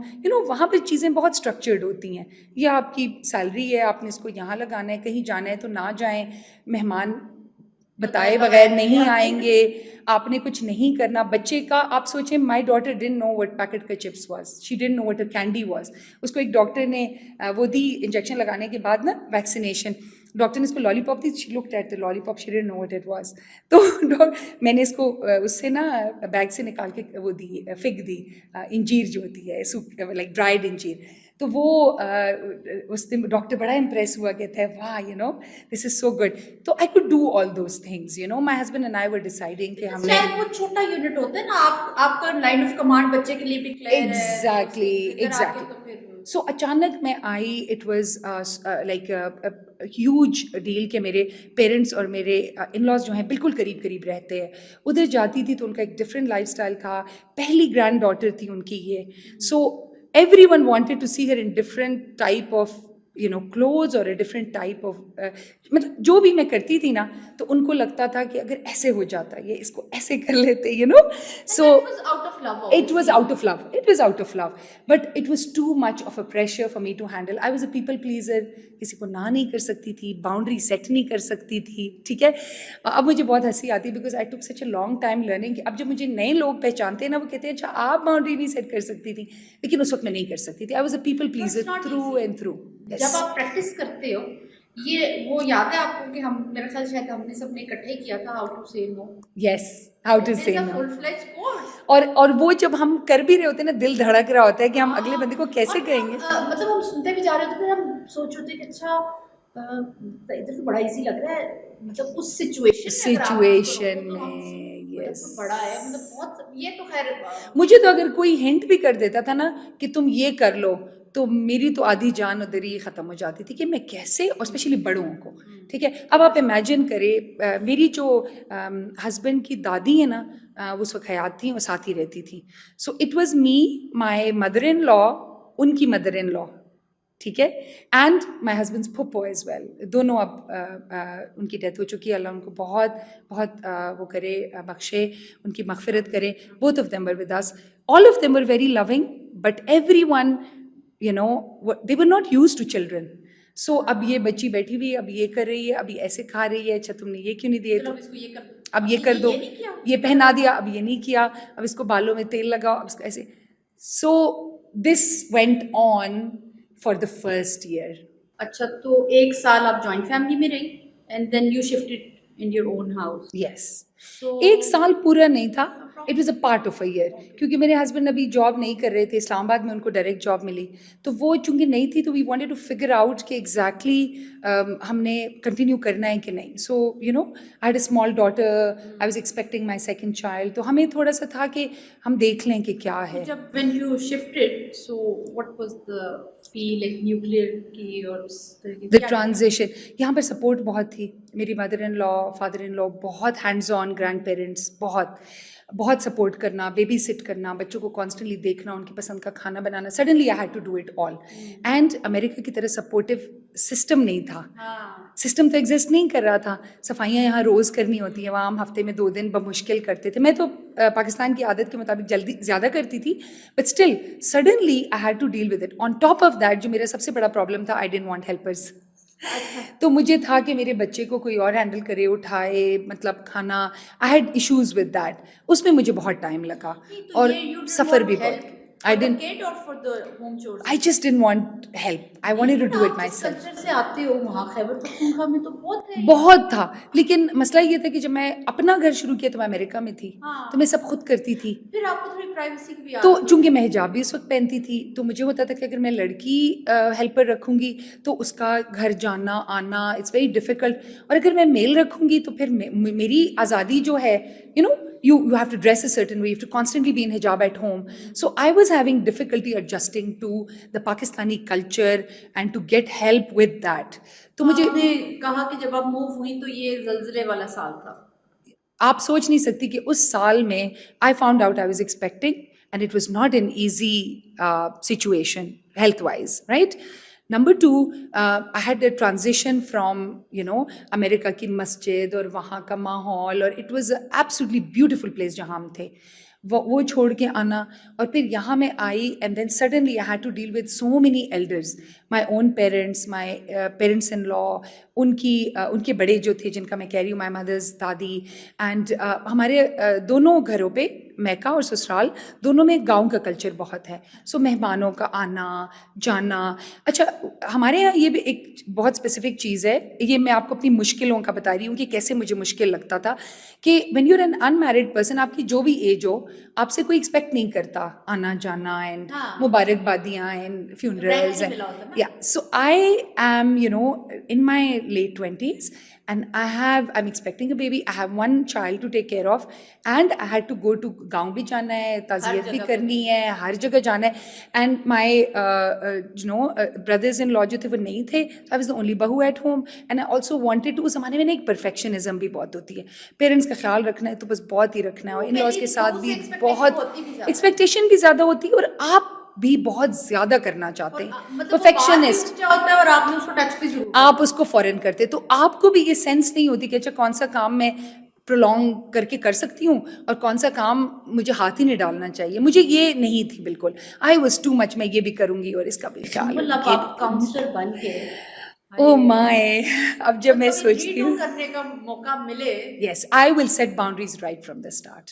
वहाँ पर चीज़ें बहुत स्ट्रक्चर्ड होती हैं। ये आपकी सैलरी है, आपने इसको यहाँ लगाना है, कहीं जाना है तो ना जाएं, मेहमान बताए बगैर नहीं आएंगे, आपने कुछ नहीं करना। बच्चे का आप सोचें, my daughter didn't know what packet का chips was, she didn't know what a candy was. उसको एक डॉक्टर ने वो दी इंजेक्शन लगाने के बाद ना, वैक्सीनेशन, डॉक्टर ने इसको lollipop the, she looked at the lollipop, she didn't know what it was. तो मैंने इसको उससे ना बैग से निकाल के वो दी, फिग दी, इंजीर जो होती है, लाइक ड्राइड इंजीर। तो वो उस दिन डॉक्टर बड़ा इम्प्रेस हुआ, कहता है वाह दिस इज सो गुड। तो I could do all those things, my husband and I were deciding कि हमने शायद वो छोटा यूनिट होता है ना, आपका लाइन ऑफ कमांड बच्चे के लिए भी क्लियर है। एग्जैक्टली। सो अचानक मैं आई, it was like huge deal कि मेरे पेरेंट्स और मेरे इन लॉज जो हैं बिल्कुल करीब करीब रहते हैं। उधर जाती थी तो उनका एक डिफरेंट लाइफस्टाइल था, पहली ग्रैंड डॉटर थी उनकी ये। सो everyone wanted to see her in different type of clothes or a different type of मतलब जो भी मैं करती थी ना, तो उनको लगता था कि अगर ऐसे हो जाता, ये इसको ऐसे कर लेते, so it was out of love, but it was too much of a pressure for me to handle. I was a people pleaser, किसी को ना नहीं कर सकती थी, बाउंड्री सेट नहीं कर सकती थी, ठीक है। अब मुझे बहुत हंसी आती है because I took such a long time learning कि अब जब मुझे नए लोग पहचानते हैं ना, वो कहते हैं अच्छा आप बाउंड्री नहीं सेट कर सकती थी, लेकिन उस वक्त मैं नहीं कर सकती थी। I was a people pleaser through and through. जब आप प्रैक्टिस करते हो, ये वो याद है आपको कि हम, मेरा ख्याल शायद हमने सबने इकट्ठे किया था how to say no. Yes, how to say no. Full fledge course. और वो जब हम कर भी रहे होते हैं ना, दिल धड़क रहा होता है कि हम अगले बंदे को कैसे कहेंगे। मतलब हम सुनते भी जा रहे होते हैं, हम सोच रहे होते हैं कि अच्छा इधर तो बड़ा इजी लग रहा है, मतलब उस सिचुएशन में यस तो बड़ा है, मतलब बहुत। ये तो खैर मुझे तो अगर कोई हिंट भी कर देता था ना कि तुम ये कर लो, तो मेरी तो आधी जान उधर ही ख़त्म हो जाती थी कि मैं कैसे, और स्पेशली बड़ों को, ठीक है। अब आप इमेजिन करें, मेरी जो हस्बैंड की दादी है ना, वो उस वक्त हयात थी, वो साथ ही रहती थी। So it was me, my mother in law, उनकी मदर इन लॉ, ठीक है, एंड माय हस्बैंड्स फुप्पो एज वेल। दोनों अब उनकी डेथ हो चुकी है, अल्लाह उनको बहुत बहुत वो करे, बख्शे, उनकी मगफिरत करे। Both of them were with us, all of them were very loving, but everyone they were not used to children. So अब ये बच्ची बैठी हुई है, अब ये कर रही है, अब ये ऐसे खा रही है, अच्छा तुमने ये क्यों नहीं दिए, तो अब ये कर दो, ये पहना दिया, अब ये नहीं किया, अब इसको बालों में तेल लगाओ, अब इसको ऐसे। So this went on for the first year. अच्छा, तो 1 साल आप जॉइंट फैमिली में रही and then you shifted in your own house. Yes. So 1 साल पूरा नहीं था, it was a part of a year, क्योंकि मेरे हस्बैंड अभी जॉब नहीं कर रहे थे, इस्लामाबाद में उनको डायरेक्ट जॉब मिली, तो वो चूंकि नहीं थी, तो we wanted to figure out कि एग्जैक्टली हमने कंटिन्यू करना है कि नहीं। So I had a small daughter, I was expecting my second child, तो हमें थोड़ा सा था कि हम देख लें कि क्या है। जब when you shifted, so what was the feel, like nuclear की और उस तरह की द ट्रांजिशन, यहाँ पर सपोर्ट बहुत थी। मेरी mother in law, father in law बहुत हैंड्स ऑन, ग्रैंड पेरेंट्स बहुत सपोर्ट करना, बेबी सिट करना, बच्चों को कॉन्स्टेंटली देखना, उनकी पसंद का खाना बनाना। Suddenly I had to do it all, and America की तरह सपोर्टिव सिस्टम नहीं था। सिस्टम तो एग्जिस्ट नहीं कर रहा था। सफाइयाँ यहाँ रोज़ करनी होती हैं, वहाँ हम हफ्ते में 2 दिन बमुश्किल करते थे। मैं तो पाकिस्तान की आदत के मुताबिक जल्दी ज़्यादा करती थी, but still suddenly I had to deal with it. On top of that, जो मेरा सबसे बड़ा प्रॉब्लम था, आई डिडंट वांट हेल्पर्स। तो मुझे था कि मेरे बच्चे को कोई और हैंडल करे, उठाए, मतलब खाना। I had issues with that, उसमें मुझे बहुत टाइम लगा और सफ़र भी बहुत। I didn't. Kid or for the home chores? I just didn't want help. I wanted to do it myself. Culture से आते हो, वहाँ खैबर पख्तूनख्वा में तो बहुत है, बहुत था, लेकिन मसला ये था कि जब मैं अपना घर शुरू किया तो मैं अमेरिका में थी, तो मैं सब खुद करती थी। फिर आपको थोड़ी प्राइवेसी की भी तो चूंकि मैं हिजाब भी उस वक्त पहनती थी, तो मुझे होता था कि अगर मैं लड़की हेल्पर रखूंगी तो उसका घर जाना आना इट्स वेरी डिफिकल्ट, और अगर मैं मेल रखूंगी तो फिर मेरी आज़ादी जो है, you have to dress a certain way, you have to constantly be in hijab at home. So I was having difficulty adjusting to the Pakistani culture and to get help with that. तो मुझे कहा कि जब आप move हुई तो ये ज़लज़ले वाला साल था। आप सोच नहीं सकती कि उस साल में I found out I was expecting and it was not an easy situation health wise, right? Number two, I had a transition from, America की मस्जिद और वहाँ का माहौल, और it was an absolutely beautiful place जहाँ हम थे, वो छोड़ के आना, और फिर यहाँ मैं आई, and then suddenly I had to deal with so many elders, my own parents, my parents in law, उनके बड़े जो थे जिनका मैं कह रही हूँ, my mother's दादी, and हमारे दोनों घरों पे, मैका और ससुराल दोनों में गांव का कल्चर बहुत है, सो मेहमानों का आना जाना। अच्छा, हमारे यहाँ ये भी एक बहुत स्पेसिफिक चीज़ है, ये मैं आपको अपनी मुश्किलों का बता रही हूँ कि कैसे मुझे मुश्किल लगता था, कि when you are an unmarried person, आपकी जो भी एज हो, आपसे कोई एक्सपेक्ट नहीं करता आना जाना एंड मुबारकबादियाँ एंड फ्यूनरल्स एंड या, so I am in my late 20s, and I'm expecting a baby, I have one child to take care of, and I had to go to गाँव भी जाना है, ताज़ियत भी करनी है, हर जगह जाना है, and my brothers in law जो थे वो नहीं थे, so I was the only बहू at home, and I also wanted to, उस ज़माने में ना एक perfectionism भी बहुत होती है, पेरेंट्स का ख्याल रखना है तो बस बहुत ही रखना है, और इन-लॉज के साथ भी बहुत एक्सपेक्टेशन भी ज़्यादा होती है, और आप भी बहुत ज्यादा करना चाहते हैं, परफेक्शनिस्ट होता है, और आपने उसको टच भी जरूर, आप उसको फॉरन करते, तो आपको भी ये सेंस नहीं होती कि अच्छा कौन सा काम मैं प्रोलॉन्ग करके कर सकती हूँ और कौन सा काम मुझे हाथ ही नहीं डालना चाहिए, मुझे ये नहीं थी बिल्कुल, आई वॉज टू मच, मैं ये भी करूंगी और इसका भी ख्याल, काउंसलर बन के ओ माय, अब जब मैं सोचती हूँ करने का मौका मिले, yes, I will set boundaries right from the start,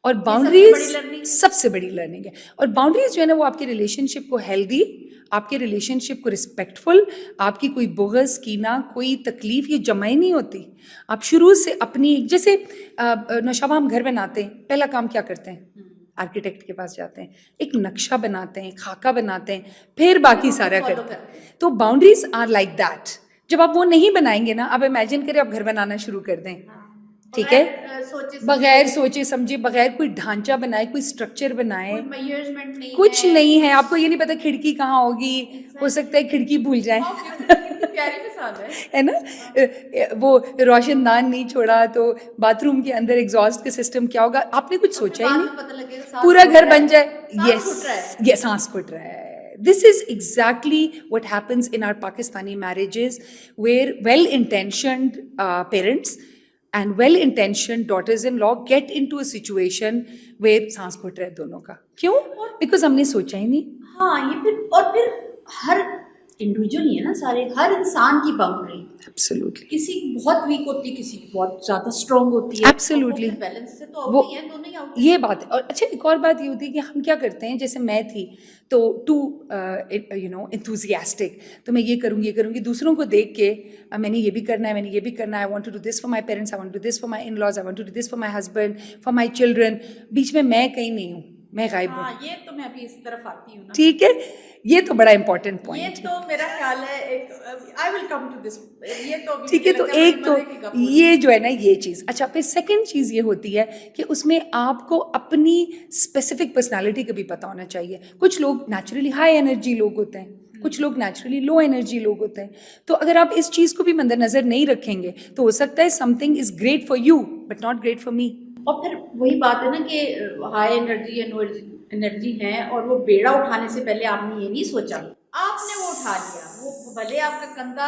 और बाउंड्रीज सबसे बड़ी लर्निंग है, और बाउंड्रीज जो है ना वो आपके रिलेशनशिप को हेल्दी, आपके रिलेशनशिप को रिस्पेक्टफुल, आपकी कोई बुग़्ज़ कीना कोई तकलीफ ये जमा ही नहीं होती, आप शुरू से अपनी, जैसे नौशाबा हम घर बनाते हैं, पहला काम क्या करते हैं, आर्किटेक्ट के पास जाते हैं, एक नक्शा बनाते हैं, खाका बनाते हैं, फिर बाकी सारा करते हैं, तो बाउंड्रीज आर लाइक दैट, जब आप वो नहीं बनाएंगे ना, आप इमेजिन करें आप घर बनाना शुरू कर दें, ठीक है, बगैर सोचे समझे, बगैर कोई ढांचा बनाए, कोई स्ट्रक्चर बनाए, कुछ नहीं है, आपको ये नहीं पता खिड़की कहाँ होगी, हो सकता है खिड़की भूल जाए, है ना, वो रोशनदान नहीं छोड़ा तो बाथरूम के अंदर एग्जॉस्ट का सिस्टम क्या होगा, आपने कुछ सोचा ही नहीं, पूरा घर बन जाए, यस ये सांस फूट रहा है. This is exactly what happens in our Pakistani marriages, where well-intentioned parents and well-intentioned daughters-in-law get into a situation where सांस फूट रहा है दोनों का, क्यों? Because हमने सोचा ही नहीं. हाँ, ये फिर हर इंडिविजुअल ही है ना, सारे हर इंसान की बाउंड्री एब्सोल्युटली, किसी की बहुत वीक होती है, किसी की बहुत ज्यादा स्ट्रांग होती है, एब्सोल्युटली बैलेंस से तो वो है, दोनों ही आउट, ये बात है. और अच्छा एक और बात ये होती है कि हम क्या करते हैं, जैसे मैं थी तो टू इंथुजियास्टिक, तो मैं ये करूँगी, दूसरों को देख के मैंने ये भी करना है, मैंने ये भी करना है, I want to do this for my parents, I want to do this for my in laws, I want to do this for my husband, for my children, बीच में मैं कहीं नहीं हूँ, मैं गायब हूँ. ये तो मैं अभी इस तरफ आती हूँ ना, ठीक है, ये तो बड़ा इंपॉर्टेंट पॉइंट है, ये तो मेरा ख्याल है, एक I will come to this, ये तो ठीक है, तो एक तो ये जो है ना ये चीज़. अच्छा, फिर सेकंड चीज़ ये होती है कि उसमें आपको अपनी स्पेसिफिक पर्सनालिटी का भी पता होना चाहिए. कुछ लोग नेचुरली हाई एनर्जी लोग होते हैं, कुछ लोग नेचुरली लो एनर्जी लोग होते हैं, तो अगर आप इस चीज़ को भी मद्देनजर नहीं रखेंगे तो हो सकता है something is great for you but not great for me. और फिर वही बात है ना कि हाई एनर्जी एनर्जी है, और वो बेड़ा उठाने से पहले आपने ये नहीं सोचा, आपने वो उठा लिया, वो भले आपका कंधा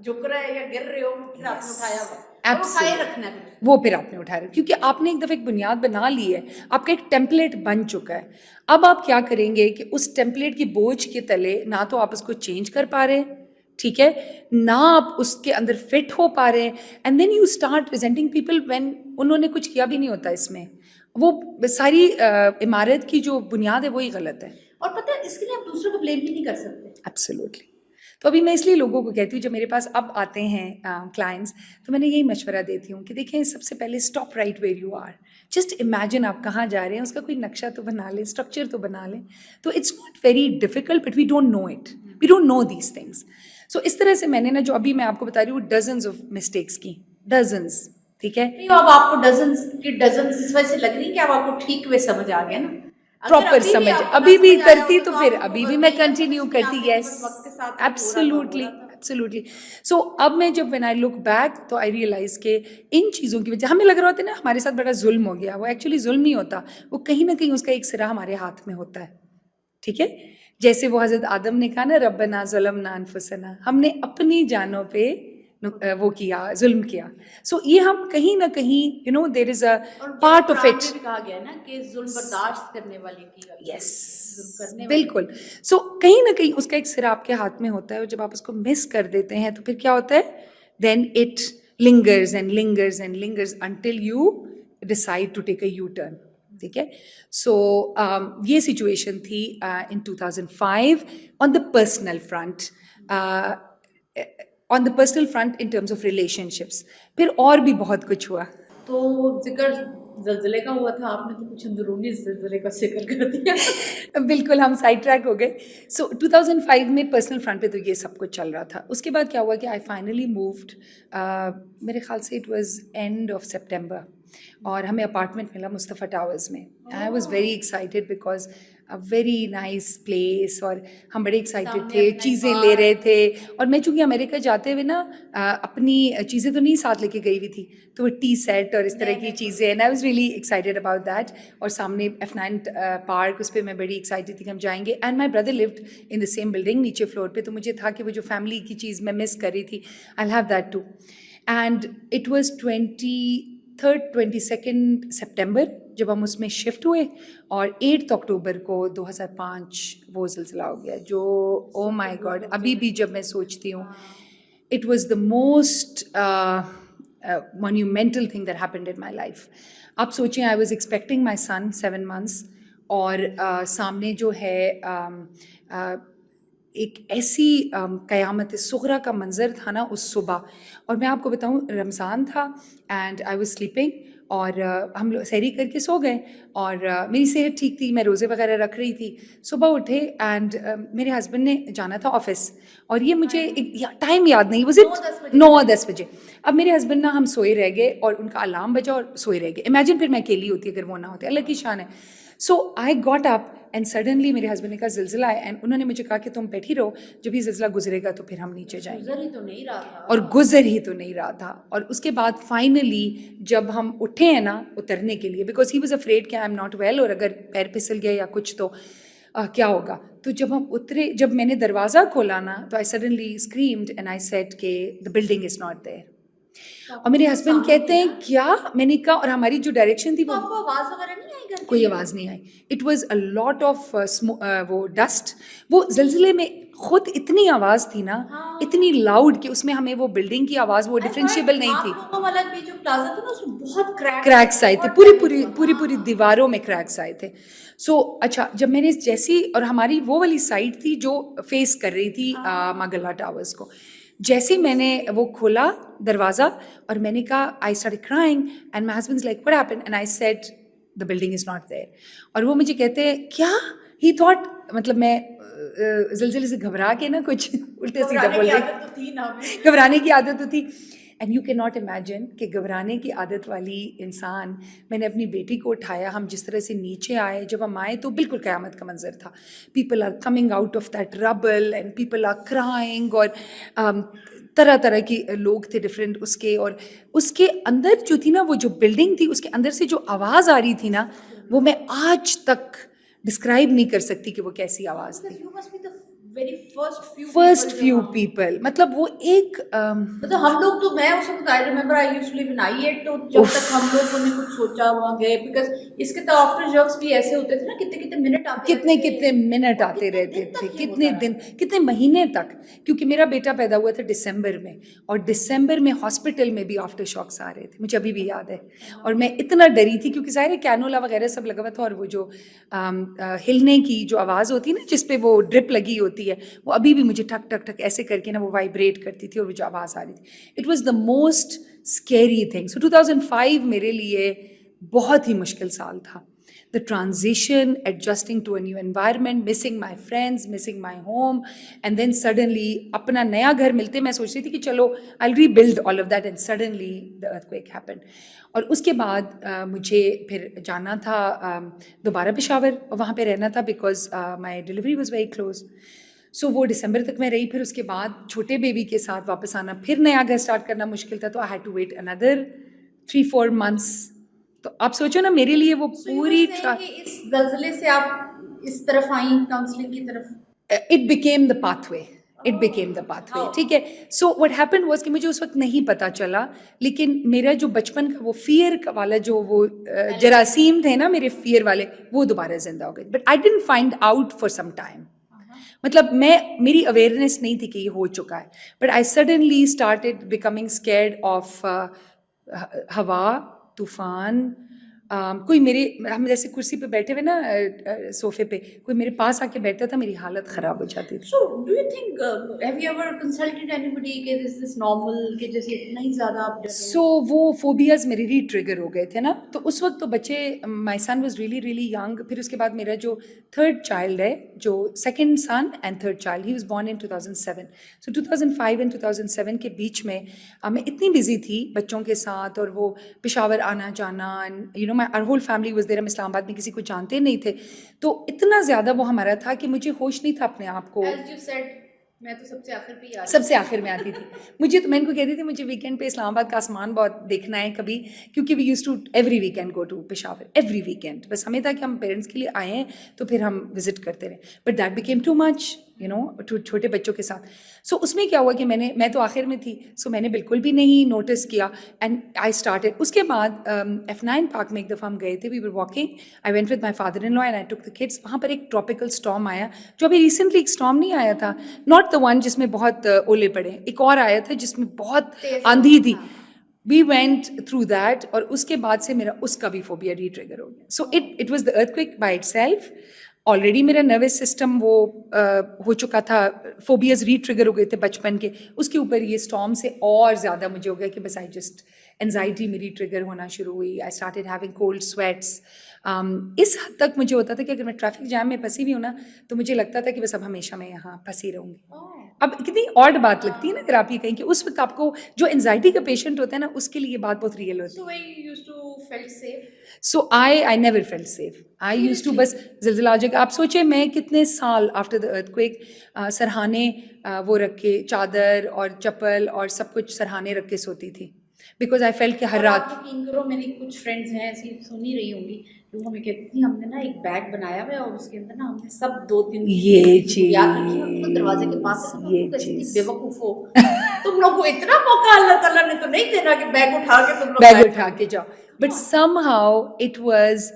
झुक रहा है या गिर रहे हो, फिर आपने उठाया हुआ, उठाए रखना है, वो फिर आपने उठाया, क्योंकि आपने एक दफ़ा एक बुनियाद बना ली है, आपका एक टेम्पलेट बन चुका है. अब आप क्या करेंगे कि उस टेम्पलेट की बोझ के तले ना तो आप उसको चेंज कर पा रहे हैं, ठीक है, ना आप उसके अंदर फिट हो पा रहे हैं, and then you start resenting people when उन्होंने कुछ किया भी नहीं होता इसमें, वो सारी इमारत की जो बुनियाद है वही गलत है. और पता है इसके लिए आप दूसरों को ब्लेम भी नहीं कर सकते. एब्सोल्युटली. तो अभी मैं इसलिए लोगों को कहती हूँ, जब मेरे पास अब आते हैं क्लाइंट्स, तो मैंने यही मशवरा देती हूँ कि देखें, सबसे पहले stop right where you are, just imagine आप कहाँ जा रहे हैं, उसका कोई नक्शा तो बना लें, स्ट्रक्चर तो बना लें. तो it's not very difficult but we don't know it, we don't know these things. So इस तरह से मैंने ना, जो अभी मैं आपको बता रही हूँ, डजन्स ऑफ मिस्टेक्स की, डजन्स, ठीक है. अब आपको डजन्स इस वजह से लग रही है कि अब आपको ठीक वे समझ आ गया ना, प्रॉपर समझ, अभी भी करती तो फिर अभी भी मैं कंटिन्यू करती. Yes, absolutely, absolutely. सो अब मैं जब व्हेन आई लुक बैक तो आई रियलाइज के इन चीज़ों की वजह, हमें लग रहा होता है ना हमारे साथ बड़ा जुल्म हो गया, वो एक्चुअली जुल्म नहीं होता, वो कहीं ना कहीं उसका एक सिरा हमारे हाथ में होता है, ठीक है. जैसे वो हज़रत आदम ने कहा ना, रब्बना ज़लमना अनफुसना, हमने अपनी जानों पे वो किया, जुल्म किया. सो ये हम कहीं ना कहीं, you know, there is a और पार्ट ऑफ कुरान इट. में भी कहा गया है ना कि जुल्म बर्दाश्त करने वाले की यस, जुल्म करने वाले बिल्कुल. सो कहीं ना कहीं उसका एक सिरा आपके हाथ में होता है, और जब आप उसको मिस कर देते हैं तो फिर क्या होता है, then it lingers and lingers and lingers until you decide to take a U turn. ठीक है. सो ये सिचुएशन थी in 2005 on the personal front, on the personal front in terms of relationships. फिर और भी बहुत कुछ हुआ. तो जिक्र ज़लज़ले का हुआ था, आपने तो कुछ अंदरूनी ज़लज़ले का जिक्र कर दिया. बिल्कुल, हम साइड ट्रैक हो गए. सो 2005 में पर्सनल फ्रंट पे तो ये सब कुछ चल रहा था. उसके बाद क्या हुआ कि आई फाइनली मूव्ड, मेरे ख्याल से इट वाज एंड ऑफ सितंबर, और हमें अपार्टमेंट मिला मुस्तफ़ा टावर्स में. आई was very excited because a very nice place, और हम बड़े एक्साइटेड सामने थे, अपना चीज़ें बार. ले रहे थे. और मैं चूँकि अमेरिका जाते हुए ना अपनी चीज़ें तो नहीं साथ लेके गई हुई थी, तो वो टी सेट और इस तरह की चीज़ें, and I was really excited about that. और सामने F9 पार्क, उस पर मैं बड़ी एक्साइटेड थी कि हम जाएंगे. And my brother lived in the same building नीचे फ्लोर पे, तो मुझे था कि वो जो फैमिली की चीज़ मैं मिस कर रही थी, I have that too. And it was 22 सितंबर जब हम उसमें शिफ्ट हुए, और 8 अक्टूबर को 2005 वो ज़िलज़ला हो गया, जो ओ माय गॉड, अभी भी जब मैं सोचती हूँ, it was the most monumental thing that happened in my life. आप सोचें, I was expecting my son 7 months, और सामने जो है एक ऐसी क़यामत सुग़रा का मंज़र था ना उस सुबह. और मैं आपको बताऊं, रमज़ान था एंड आई वाज स्लीपिंग, और हम लोग सहरी करके सो गए, और मेरी सेहत ठीक थी, मैं रोज़े वगैरह रख रही थी. सुबह उठे एंड मेरे हस्बैंड ने जाना था ऑफिस, और ये मुझे टाइम याद नहीं, वाज इट 9-10 बजे. अब मेरे हस्बैंड ना, हम सोए रह गए और उनका अलार्म बजा और सोए रह गए. इमेजिन फिर मैं अकेली होती अगर वो ना होते, अल्लाह की शान है. So I got up and suddenly मेरे हस्बैंड ने कहा ज़िलज़ला है, एंड उन्होंने मुझे कहा कि तुम बैठी रहो, जब ये ज़िलज़ला गुजरेगा तो फिर हम नीचे जाएंगे. गुजर ही तो नहीं रहा था. और गुजर ही तो नहीं रहा था. और उसके बाद फाइनली जब हम उठे हैं ना उतरने के लिए, बिकॉज ही वॉज अफ्रेड कि आई एम नॉट वेल, और अगर पैर फिसल गया या कुछ तो क्या होगा. तो जब हम उतरे, जब मैंने दरवाज़ा खोला ना, तो I suddenly screamed and I said के the building is not there. और मेरे हस्बैंड कहते हैं क्या, मैंने कहा, और हमारी जो डायरेक्शन थी तो वो, आपको आवाज़ वगैरह नहीं आई घर के कोई लिए? आवाज़ नहीं आई. It was a lot of वो डस्ट. वो ज़िलज़ले में खुद इतनी आवाज़ थी ना, हाँ. इतनी लाउड कि उसमें हमें वो बिल्डिंग की आवाज़ वो डिफरेंशिएबल नहीं थी. आप लोगों वाला भी जो प्लाजा था ना, उसमें बहुत क्रैक्स आए थे, पूरी दीवारों में क्रैक्स आए थे. सो अच्छा, जब मैंने जैसी, और हमारी वो वाली साइड थी जो फेस कर रही थी मागल्ला टावर्स को, जैसे ही मैंने वो खोला दरवाज़ा, और मैंने कहा, I started crying and my husband like what happened, and I said the building is not there. और वो मुझे कहते हैं क्या, ही थॉट, मतलब मैं ज़िलज़ले से घबरा के ना कुछ उल्टे सीधा बोल रही, घबराने की आदत तो थी. And you can not imagine कि घबराने की आदत वाली इंसान, मैंने अपनी बेटी को उठाया, हम जिस तरह से नीचे आए, जब हम आए तो बिल्कुल क़यामत का मंजर था. People are coming out of that rubble and people are crying, और तरह तरह के लोग थे डिफरेंट उसके. और उसके अंदर जो थी ना, वो जो बिल्डिंग थी, उसके अंदर से जो आवाज़ आ रही थी ना, वो मैं आज तक डिस्क्राइब नहीं कर सकती कि वो कैसी आवाज़ थी. फर्स्ट फ्यू पीपल, मतलब वो एक मतलब हम लोग तो, मैं उस वक्त, I remember I used to live in I8, तो जब तक हम लोगों ने कुछ सोचा वहाँ गए, बिकॉज इसके तो आफ्टर जॉब्स भी ऐसे होते थे ना, कितने कितने मिनट आते रहते थे, कितने दिन, कितने महीने तक. क्योंकि मेरा बेटा पैदा हुआ था दिसंबर में, और दिसंबर में हॉस्पिटल में भी आफ्टर शॉक्स आ रहे थे, मुझे अभी भी याद है. और मैं इतना डरी थी, क्योंकि ज़ाहिर है कैनोला वगैरह सब लगा हुआ था, और वो जो हिलने की जो आवाज़ होती है ना, जिसपे वो ड्रिप लगी होती है, वो अभी भी मुझे ठक ठक ठक ऐसे करके ना वो वाइब्रेट करती थी, और वो जो आवाज़ आ रही थी, it was the most scary thing. So 2005 मेरे लिए बहुत ही मुश्किल साल था. The transition, adjusting to a new environment, missing my friends, missing my home, and then suddenly अपना नया घर मिलते मैं सोच रही थी कि चलो I will rebuild all of that, and suddenly the earthquake happened. और उसके बाद मुझे फिर जाना था दोबारा पेशावर, वहाँ पे रहना था, because my delivery was very close. So वो दिसंबर तक मैं रही. फिर उसके बाद छोटे बेबी के साथ वापस आना, फिर नया घर स्टार्ट करना मुश्किल था, तो I had to wait another 3-4 months. तो आप सोचो ना, मेरे लिए वो पूरी इस ज़लज़ले से आप इस तरफ आई काउंसलिंग की तरफ. It became the pathway, it became the pathway, ठीक है. सो व्हाट हैपेंड वाज कि मुझे उस वक्त नहीं पता चला, लेकिन मेरा जो बचपन का वो फियर वाला जो वो जरासीम थे ना मेरे फियर वाले, वो दोबारा जिंदा हो गए. But I didn't find out for some time. मतलब मेरी अवेयरनेस नहीं थी कि ये हो चुका है. But I suddenly started becoming scared of हवा, तूफान. कोई मेरे, हम जैसे कुर्सी पे बैठे हुए ना सोफे पे, कोई मेरे पास आके बैठता था, मेरी हालत ख़राब हो जाती थी. So, do you think have you ever consulted anybody कि this is normal कि जैसे इतना ही ज़्यादा आप डर रहे हो? सो वो फोबियाज मेरे री-ट्रिगर हो गए थे ना, तो उस वक्त तो बच्चे, my son was really really young. फिर उसके बाद मेरा जो थर्ड चाइल्ड है, जो second son and third child, he was born in 2007. So 2005 and 2007 के बीच में मैं इतनी बिजी थी बच्चों के साथ, और वो पेशावर आना जाना, you know my our whole family was there. हम इस्लामाबाद में किसी को जानते नहीं थे, तो इतना ज़्यादा वो हमारा था कि मुझे होश नहीं था अपने आप को. As you said, मैं तो सबसे आखिर पे ही आ रही सबसे आखिर में आती थी. मुझे तो, मैं इनको कहती थी मुझे वीकेंड पे इस्लामाबाद का आसमान बहुत देखना है कभी, क्योंकि we used to every weekend go to Peshawar, every weekend. बस हमें था कि हम पेरेंट्स के लिए आए हैं तो फिर हम विजिट करते रहे. But that became too much, you know, छोटे बच्चों के साथ. सो उसमें क्या हुआ कि मैं तो आखिर में थी, सो मैंने बिल्कुल भी नहीं नोटिस किया, एंड आई स्टार्टेड. उसके बाद F9 पार्क में एक दफ़ा हम गए थे, we were walking, I went with my father in law and I took the kids. वहाँ पर एक ट्रॉपिकल स्टॉर्म आया, जो अभी रिसेंटली एक स्टॉर्म नहीं आया था, नॉट द वन जिसमें बहुत ओले पड़े, एक और आया था जिसमें बहुत आंधी थी. वी वेंट थ्रू दैट, और उसके बाद से मेरा उसका भी फोबिया री-ट्रिगर हो गया. So it was the earthquake by itself. Already मेरा नर्वस सिस्टम वो हो चुका था, फोबियाज री-ट्रिगर हो गए थे बचपन के, उसके ऊपर ये स्टॉर्म से और ज़्यादा मुझे हो गया कि बस आई जस्ट, एनजाइटी मेरी ट्रिगर होना शुरू हुई. I started having cold sweats. इस हद तक मुझे होता था कि अगर मैं ट्रैफिक जैम में फंसी हुई हूँ ना, तो मुझे लगता था कि बस अब हमेशा मैं यहाँ फंसी रहूँगी. अब कितनी ऑड बात लगती है ना अगर आप ये कहें कि उस वक्त आपको, जो एनजाइटी का पेशेंट होता है ना, उसके लिए ये बात बहुत रियल होती है. So, where you used to felt safe? So I never felt safe. I use to, बस जिलजिला आ जाएगा, आप सोचिए मैं कितने साल आफ्टर द अर्थक्वेक सरहाने वो रख के, चादर और चप्पल और सब कुछ सरहाने रख के सोती थी, बिकॉज आई फेल्ट कि हर और रात. आप यकीन करो, मेरी कुछ फ्रेंड्स हैं ऐसी, सुन ही रही होंगी, जो हमें कहती थी हमने ना एक बैग बनाया हुआ है और उसके अंदर ना हमने सब 2-3 ये चीज, याद रखी है, तो दरवाजे के पास है. ये तुम कैसी चीज, बेवकूफ हो तुम लोग को इतना मौका अल्लाह ताला ने तो नहीं देना कि बैग उठा के तुम लोग बैग उठा के जाओ. बट समहाउ इट वाज,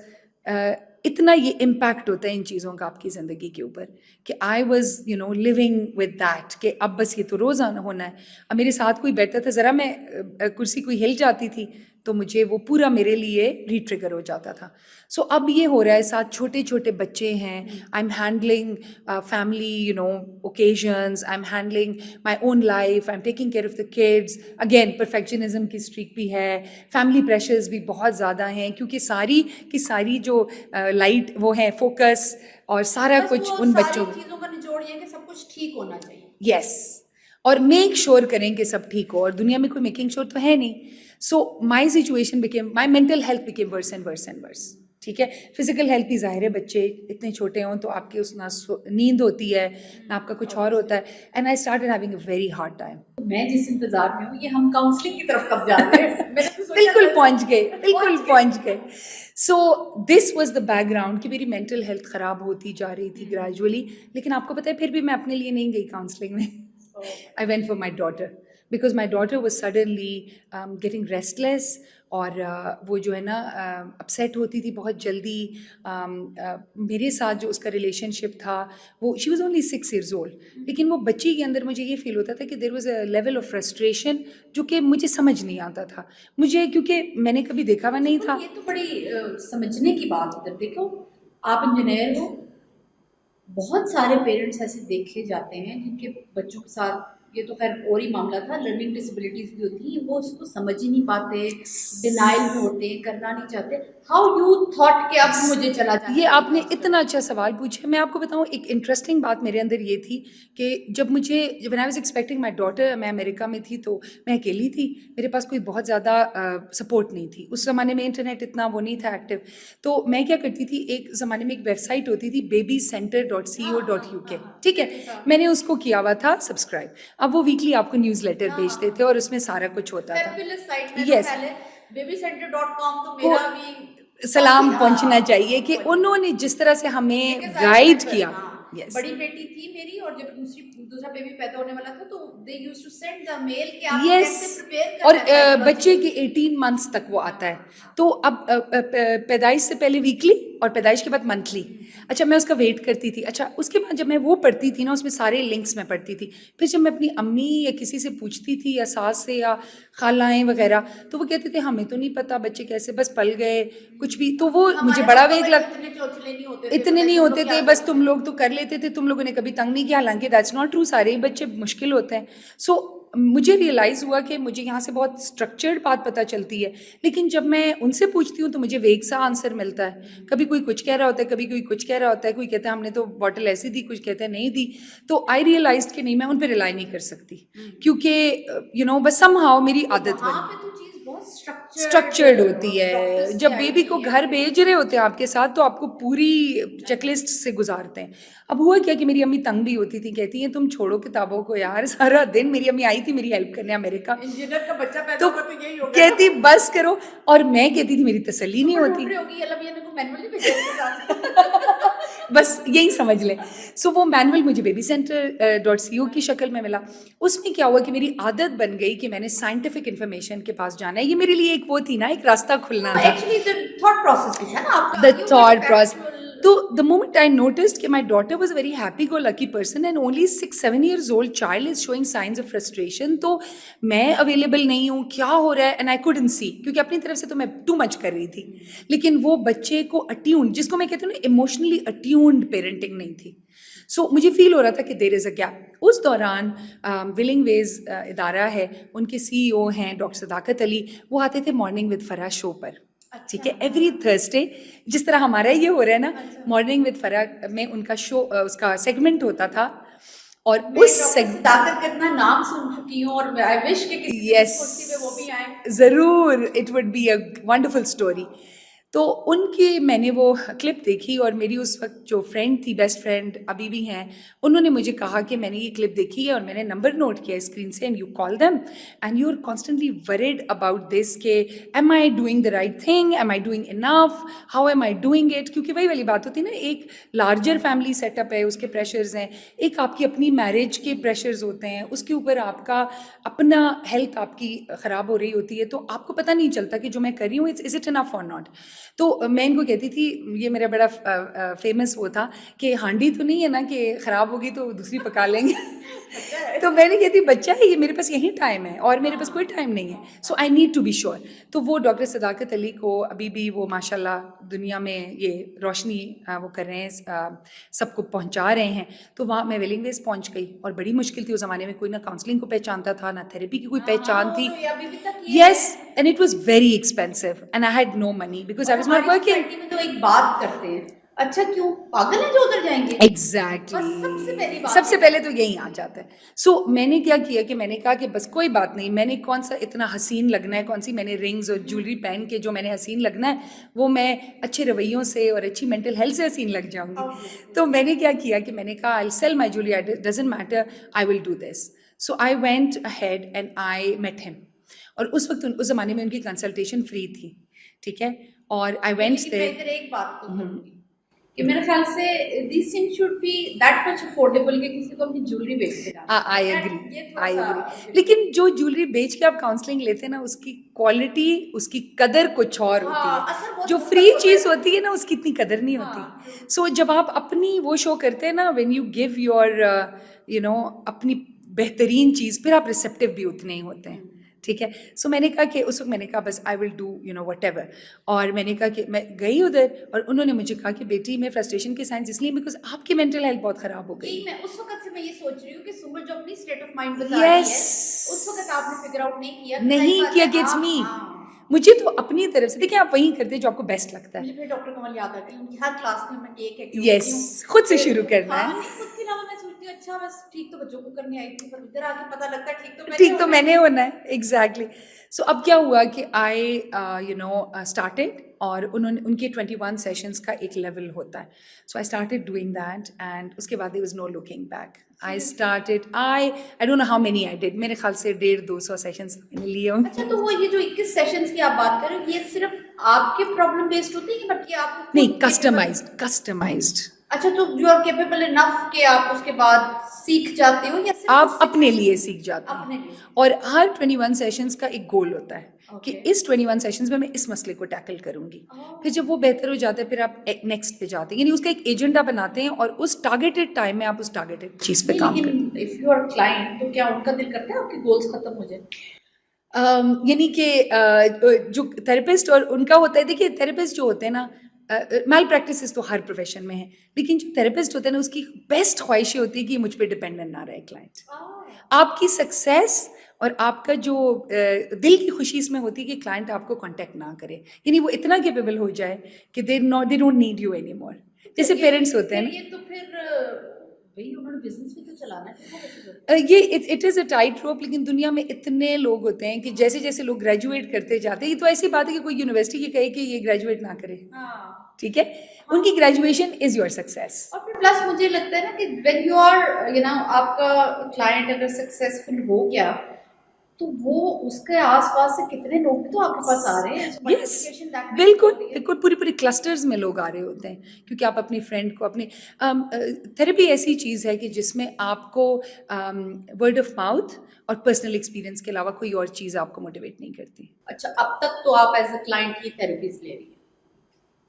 इतना ये इम्पैक्ट होता है इन चीज़ों का आपकी ज़िंदगी के ऊपर कि I was, you know, living with that कि अब बस ये तो रोज़ आना होना है. अब मेरे साथ कोई बैठता था, ज़रा मैं कुर्सी कोई हिल जाती थी तो मुझे वो पूरा मेरे लिए री-ट्रिगर हो जाता था. सो अब ये हो रहा है, साथ छोटे छोटे बच्चे हैं, I am handling family, you know, occasions, I am handling my own life, I am taking care of the kids. Again perfectionism की स्ट्रीक भी है, फैमिली प्रेशर्स भी बहुत ज़्यादा हैं, क्योंकि सारी की सारी जो लाइट वो है, फोकस और सारा कुछ उन बच्चों, चीज़ों का निचोड़ ये है कि सब कुछ ठीक होना चाहिए. यस, और मेक श्योर करें कि सब ठीक हो, और दुनिया में कोई मेकिंग श्योर तो है नहीं. So my situation became, my mental health became worse and worse and worse. ठीक है, फिजिकल हेल्थ भी जाहिर है, बच्चे इतने छोटे हों तो आपके उस ना नींद होती है ना आपका कुछ और होता है. And I started having a very hard time. मैं जिस इंतजार में हूँ, ये हम काउंसलिंग की तरफ कब जा रहे हैं? मैंने तो सोचा बिल्कुल था- पहुंच गए, बिल्कुल पहुंच गए. So this was the background कि मेरी मेंटल हेल्थ ख़राब होती जा रही थी ग्रेजुअली. लेकिन आपको पता है फिर भी मैं अपने लिए नहीं गई काउंसलिंग में. I went for my daughter because my daughter was suddenly getting restless, और वो जो है ना अपसेट होती थी बहुत जल्दी. मेरे साथ जो उसका रिलेशनशिप था, वो she was only 6 years old, लेकिन वो बच्ची के अंदर मुझे ये फील होता था कि there was a level of frustration जो कि मुझे समझ नहीं आता था मुझे, क्योंकि मैंने कभी देखा हुआ नहीं था. ये तो बड़ी समझने की बात है. देखो, आप इंजीनियर हो, बहुत सारे पेरेंट्स ऐसे देखे जाते हैं जिनके बच्चों के साथ, ये तो खैर और ही मामला था, लर्निंग डिसेबिलिटीज भी होती हैं, वो उसको समझ ही नहीं पाते, डिनाइल में होते, करना नहीं चाहते. हाउ यू थॉट कि अब मुझे चला जाना. ये आपने इतना अच्छा सवाल पूछा. मैं आपको बताऊं, एक इंटरेस्टिंग बात मेरे अंदर ये थी कि जब when I was expecting my daughter, मैं अमेरिका में थी तो मैं अकेली थी, मेरे पास कोई बहुत ज़्यादा सपोर्ट नहीं थी. उस ज़माने में इंटरनेट इतना वो नहीं था एक्टिव. तो मैं क्या करती थी, एक ज़माने में एक वेबसाइट होती थी babycenter.co.uk. ठीक है, मैंने उसको किया हुआ था सब्सक्राइब. अब वो वीकली आपको न्यूज़लेटर भेजते थे और उसमें सारा कुछ होता था. Fabulous site में Yes. तो पहले babycenter.com तो मेरा भी सलाम पहुंचना चाहिए कि उन्होंने जिस तरह से हमें गाइड किया, Yes. बड़ी बेटी थी मेरी, और जब दूसरा बेबी पैदा होने वाला था तो they used to send the mail कि आप Yes. कैसे प्रिपेयर और करना है बच्चे के 18 मंथ्स तक वो आता है, तो अब पैदाइश से पहले वीकली और पैदाइश के बाद मंथली। अच्छा, मैं उसका वेट करती थी। अच्छा, उसके बाद जब मैं वो पढ़ती थी ना, उसमें सारे लिंक्स मैं पढ़ती थी। फिर जब मैं अपनी अम्मी या किसी से पूछती थी, या सास से या खालाएं वगैरह, तो वो कहते थे हमें तो नहीं पता बच्चे कैसे बस पल गए कुछ भी। तो वो मुझे बड़ा वेग लग, इतने नहीं होते थे, बस तुम लोग तो कर लेते थे, तुम लोगों ने कभी तंग नहीं किया। हालांकि दैट्स नॉट ट्रू, सारे ही बच्चे मुश्किल होते हैं। सो मुझे रियलाइज़ हुआ कि मुझे यहाँ से बहुत स्ट्रक्चर्ड बात पता चलती है, लेकिन जब मैं उनसे पूछती हूँ तो मुझे वेग सा आंसर मिलता है। कभी कोई कुछ कह रहा होता है, कभी कोई कुछ कह रहा होता है, कोई कहता है हमने तो बॉटल ऐसी दी, कुछ कहते हैं नहीं दी। तो आई रियलाइज कि नहीं, मैं उन पर रिलाई नहीं कर सकती, क्योंकि बस समहाउ मेरी आदत बनी। स्ट्रक्चर्ड होती है। जब बेबी को घर भेज रहे होते हैं आपके साथ, तो आपको पूरी चेकलिस्ट से गुजारते हैं। अब हुआ क्या कि मेरी अम्मी तंग भी होती थी, कहती हैं तुम छोड़ो किताबों को यार, सारा दिन। मेरी अम्मी आई थी मेरी हेल्प करने अमेरिका, इंजीनियर का बच्चा पैदा तो होगा तो यही होगा, कहती बस करो, और मैं कहती थी मेरी तसल्ली नहीं होती। बस यही समझ लें। सो वो मैनुअल मुझे babycenter.co की शक्ल में मिला। उसमें क्या हुआ कि मेरी आदत बन गई कि मैंने साइंटिफिक इन्फॉर्मेशन के पास जाना है। ये मेरे लिए एक वो थी ना, एक रास्ता खुलना था। एक्चुअली द थॉट प्रोसेस भी है ना आपका, The thought process. So the moment I noticed that my daughter was a very happy-go-lucky person and only 6-7 years old child is showing signs of frustration, तो मैं available नहीं हूँ, क्या हो रहा है, and I couldn't see, क्योंकि अपनी तरफ से तो मैं too much कर रही थी, लेकिन वो बच्चे को attuned, जिसको मैं कहती हूँ ना emotionally attuned parenting नहीं थी। सो मुझे फील हो रहा था कि देर इज़ अ गैप। उस दौरान विलिंग वेज इदारा है, उनके CEO हैं डॉक्टर सदाकत अली, वो आते थे मॉर्निंग विद फराह शो पर, ठीक है, एवरी थर्सडे। जिस तरह हमारा ये हो रहा है ना, मॉर्निंग विद फराह में उनका शो, उसका सेगमेंट होता था। और उस सदाकत का इतना नाम सुन चुकी हूँ, और आई विश कि किसी कुर्सी पे वो भी आए। ज़रूर, it would be a wonderful story. तो उनकी मैंने वो क्लिप देखी, और मेरी उस वक्त जो फ्रेंड थी, बेस्ट फ्रेंड अभी भी हैं, उन्होंने मुझे कहा कि मैंने ये क्लिप देखी है और मैंने नंबर नोट किया स्क्रीन से, and you call them and you are constantly worried about this के am I doing the right thing, am I doing enough, how am I doing it. क्योंकि वही वाली बात होती है ना, एक लार्जर फैमिली सेटअप है, उसके प्रेशर्स हैं, एक आपकी अपनी मैरिज के प्रेशर्स होते हैं, उसके ऊपर आपका अपना हेल्थ आपकी ख़राब हो रही होती है, तो आपको पता नहीं चलता कि जो मैं कर रही हूँ इज़ इट इनफ और नॉट। तो मैं इनको कहती थी, ये मेरा बड़ा फेमस वो था कि हांडी तो नहीं है ना कि ख़राब होगी तो दूसरी पका लेंगे। तो मैंने कहती बच्चा है ये, मेरे पास यही टाइम है और मेरे पास कोई टाइम नहीं है, so I need to be sure. तो वो डॉक्टर सदाकत अली को अभी भी वो माशाल्लाह दुनिया में ये रोशनी वो कर रहे हैं, सबको पहुंचा रहे हैं। तो वहाँ मैं विलिंग वेज पहुंच गई, और बड़ी मुश्किल थी उस ज़माने में, कोई ना काउंसलिंग को पहचानता था, ना थेरेपी की कोई पहचान थी। Yes, and it was very expensive and I had no money because I was not working. तो एक बात करते हैं, अच्छा क्यों पागल है जो उधर जाएंगे? एग्जैक्टली, सबसे पहले तो यही आ जाता है। सो मैंने क्या किया कि मैंने कहा कि बस कोई बात नहीं, मैंने कौन सा इतना हसीन लगना है, कौन सी मैंने रिंग्स और ज्वेलरी पहन के जो मैंने हसीन लगना है, वो मैं अच्छे रवैयों से और अच्छी मेंटल हेल्थ से हसीन लग जाऊंगी। तो मैंने क्या किया कि मैंने कहा I sell my jewellery, doesn't matter, I will do this. So I went ahead and I met him, और उस वक्त उस ज़माने में उनकी कंसल्टेशन फ्री थी, ठीक है, और आई वेंट देयर। एक बात तो कि मेरे ख्याल से this thing should be that much affordable कि किसी को अपनी ज्वेलरी बेच के जाना। आई एग्री, लेकिन जो ज्वेलरी बेच के आप काउंसलिंग लेते हैं ना, उसकी क्वालिटी, उसकी कदर कुछ और होती है। जो फ्री चीज़ होती है ना, उसकी इतनी कदर नहीं होती। सो जब आप अपनी वो शो करते हैं ना, व्हेन यू गिव योर अपनी बेहतरीन चीज़, फिर आप रिसेप्टिव भी उतने ही होते हैं, ठीक है। सो मैंने कहा कि उस वक्त मैंने कहा बस आई विल डू वट एवर, और मैंने कहा कि मैं गई उधर, और उन्होंने मुझे कहा कि बेटी मैं फ्रस्ट्रेशन के साइंस इसलिए बिकॉज आपकी मेंटल हेल्थ बहुत ख़राब हो गई। मैं उस वक्त से मैं ये सोच रही हूँ कि सुबह जो अपनी स्टेट ऑफ माइंड बता रही है, उस वक्त आपने फिगर आउट नहीं किया कि इट्स मी। मुझे तो अपनी तरफ से, देखिए आप वही करते हैं जो आपको बेस्ट लगता है। मुझे फिर डॉक्टर कमल याद आती है, उनकी हर क्लास में मैं एक एक्टिविटी यस, खुद से शुरू करना है। खुद के अलावा मैं सोचती हूँ अच्छा बस ठीक तो बच्चों को करने आई थी, पर इधर आके पता लगता है ठीक तो मैंने होना है। एग्जैक्टली। सो अब क्या हुआ कि आई स्टार्टेड, और उन्होंने उनके 21 सेशंस का एक लेवल होता है, so I started doing that, and उसके बाद there was no looking back. I don't know how many I did, मेरे ख्याल से 150-200 सेशंस मैंने लिए होंगे। अच्छा, तो वो ये जो 21 सेशंस की आप बात कर रहे हो, ये सिर्फ आपके प्रॉब्लम बेस्ड होती है, बट ये आप नहीं, कस्टमाइज्ड अच्छा, तो यू आर केपेबल इनफ कि आप उसके बाद सीख जाते हो या सिर्फ आप उससे अपने लिए सीख जाते अपने हैं। लिए? और हर 21 सेशंस का एक गोल होता है कि Okay. इस 21 सेशंस में मैं इस मसले को टैकल करूंगी। फिर जब वो बेहतर हो जाता है फिर आप नेक्स्ट पे जाते हैं, यानी उसका एक एजेंडा बनाते हैं और उस टारगेटेड टाइम में आप उस टारगेटेड चीज़ पे नहीं, काम करते हैं। लेकिन इफ यू आर क्लाइंट तो क्या उनका दिल करता है आपके गोल्स खत्म हो जाए? यानी कि जो थेरेपिस्ट और उनका होता है, देखिए थेरेपिस्ट जो होते हैं ना, मैल प्रैक्टिसेस तो हर प्रोफेशन में है, लेकिन जो थेरेपिस्ट होते हैं ना उसकी बेस्ट ख्वाहिशें होती है कि मुझ पे डिपेंडेंट ना रहे क्लाइंट। आपकी सक्सेस और आपका जो दिल की खुशी इसमें होती है कि क्लाइंट आपको कांटेक्ट ना करे, यानी वो इतना केपेबल हो जाए कि they don't need you any more. जैसे पेरेंट्स होते हैं फिर ना, ये तो फिर भाई उन्होंने बिजनेस भी तो चलाना है, फिर वो कैसे करते ये इट इज़ अ टाइट रोप, लेकिन दुनिया में इतने लोग होते हैं कि जैसे जैसे लोग ग्रेजुएट करते जाते हैं, ये तो ऐसी बात है कि कोई यूनिवर्सिटी ये कहे कि ये ग्रेजुएट ना करे, हैं? हाँ। ठीक है, उनकी ग्रेजुएशन इज योर सक्सेस। और फिर प्लस मुझे लगता है ना कि when you are you know आपका क्लाइंट अगर सक्सेसफुल हो गया तो वो उसके आसपास से कितने लोग भी तो आपके पास आ रहे हैं, so yes, multiplication that makes बिल्कुल हो रही है। बिल्कुल, पूरी पूरी क्लस्टर्स में लोग आ रहे होते हैं, क्योंकि आप अपनी फ्रेंड को अपनी थेरेपी ऐसी चीज़ है कि जिसमें आपको वर्ड ऑफ माउथ और पर्सनल एक्सपीरियंस के अलावा कोई और चीज़ आपको मोटिवेट नहीं करती। अच्छा, अब तक तो आप एज अ क्लाइंट की थेरेपीज ले रही है,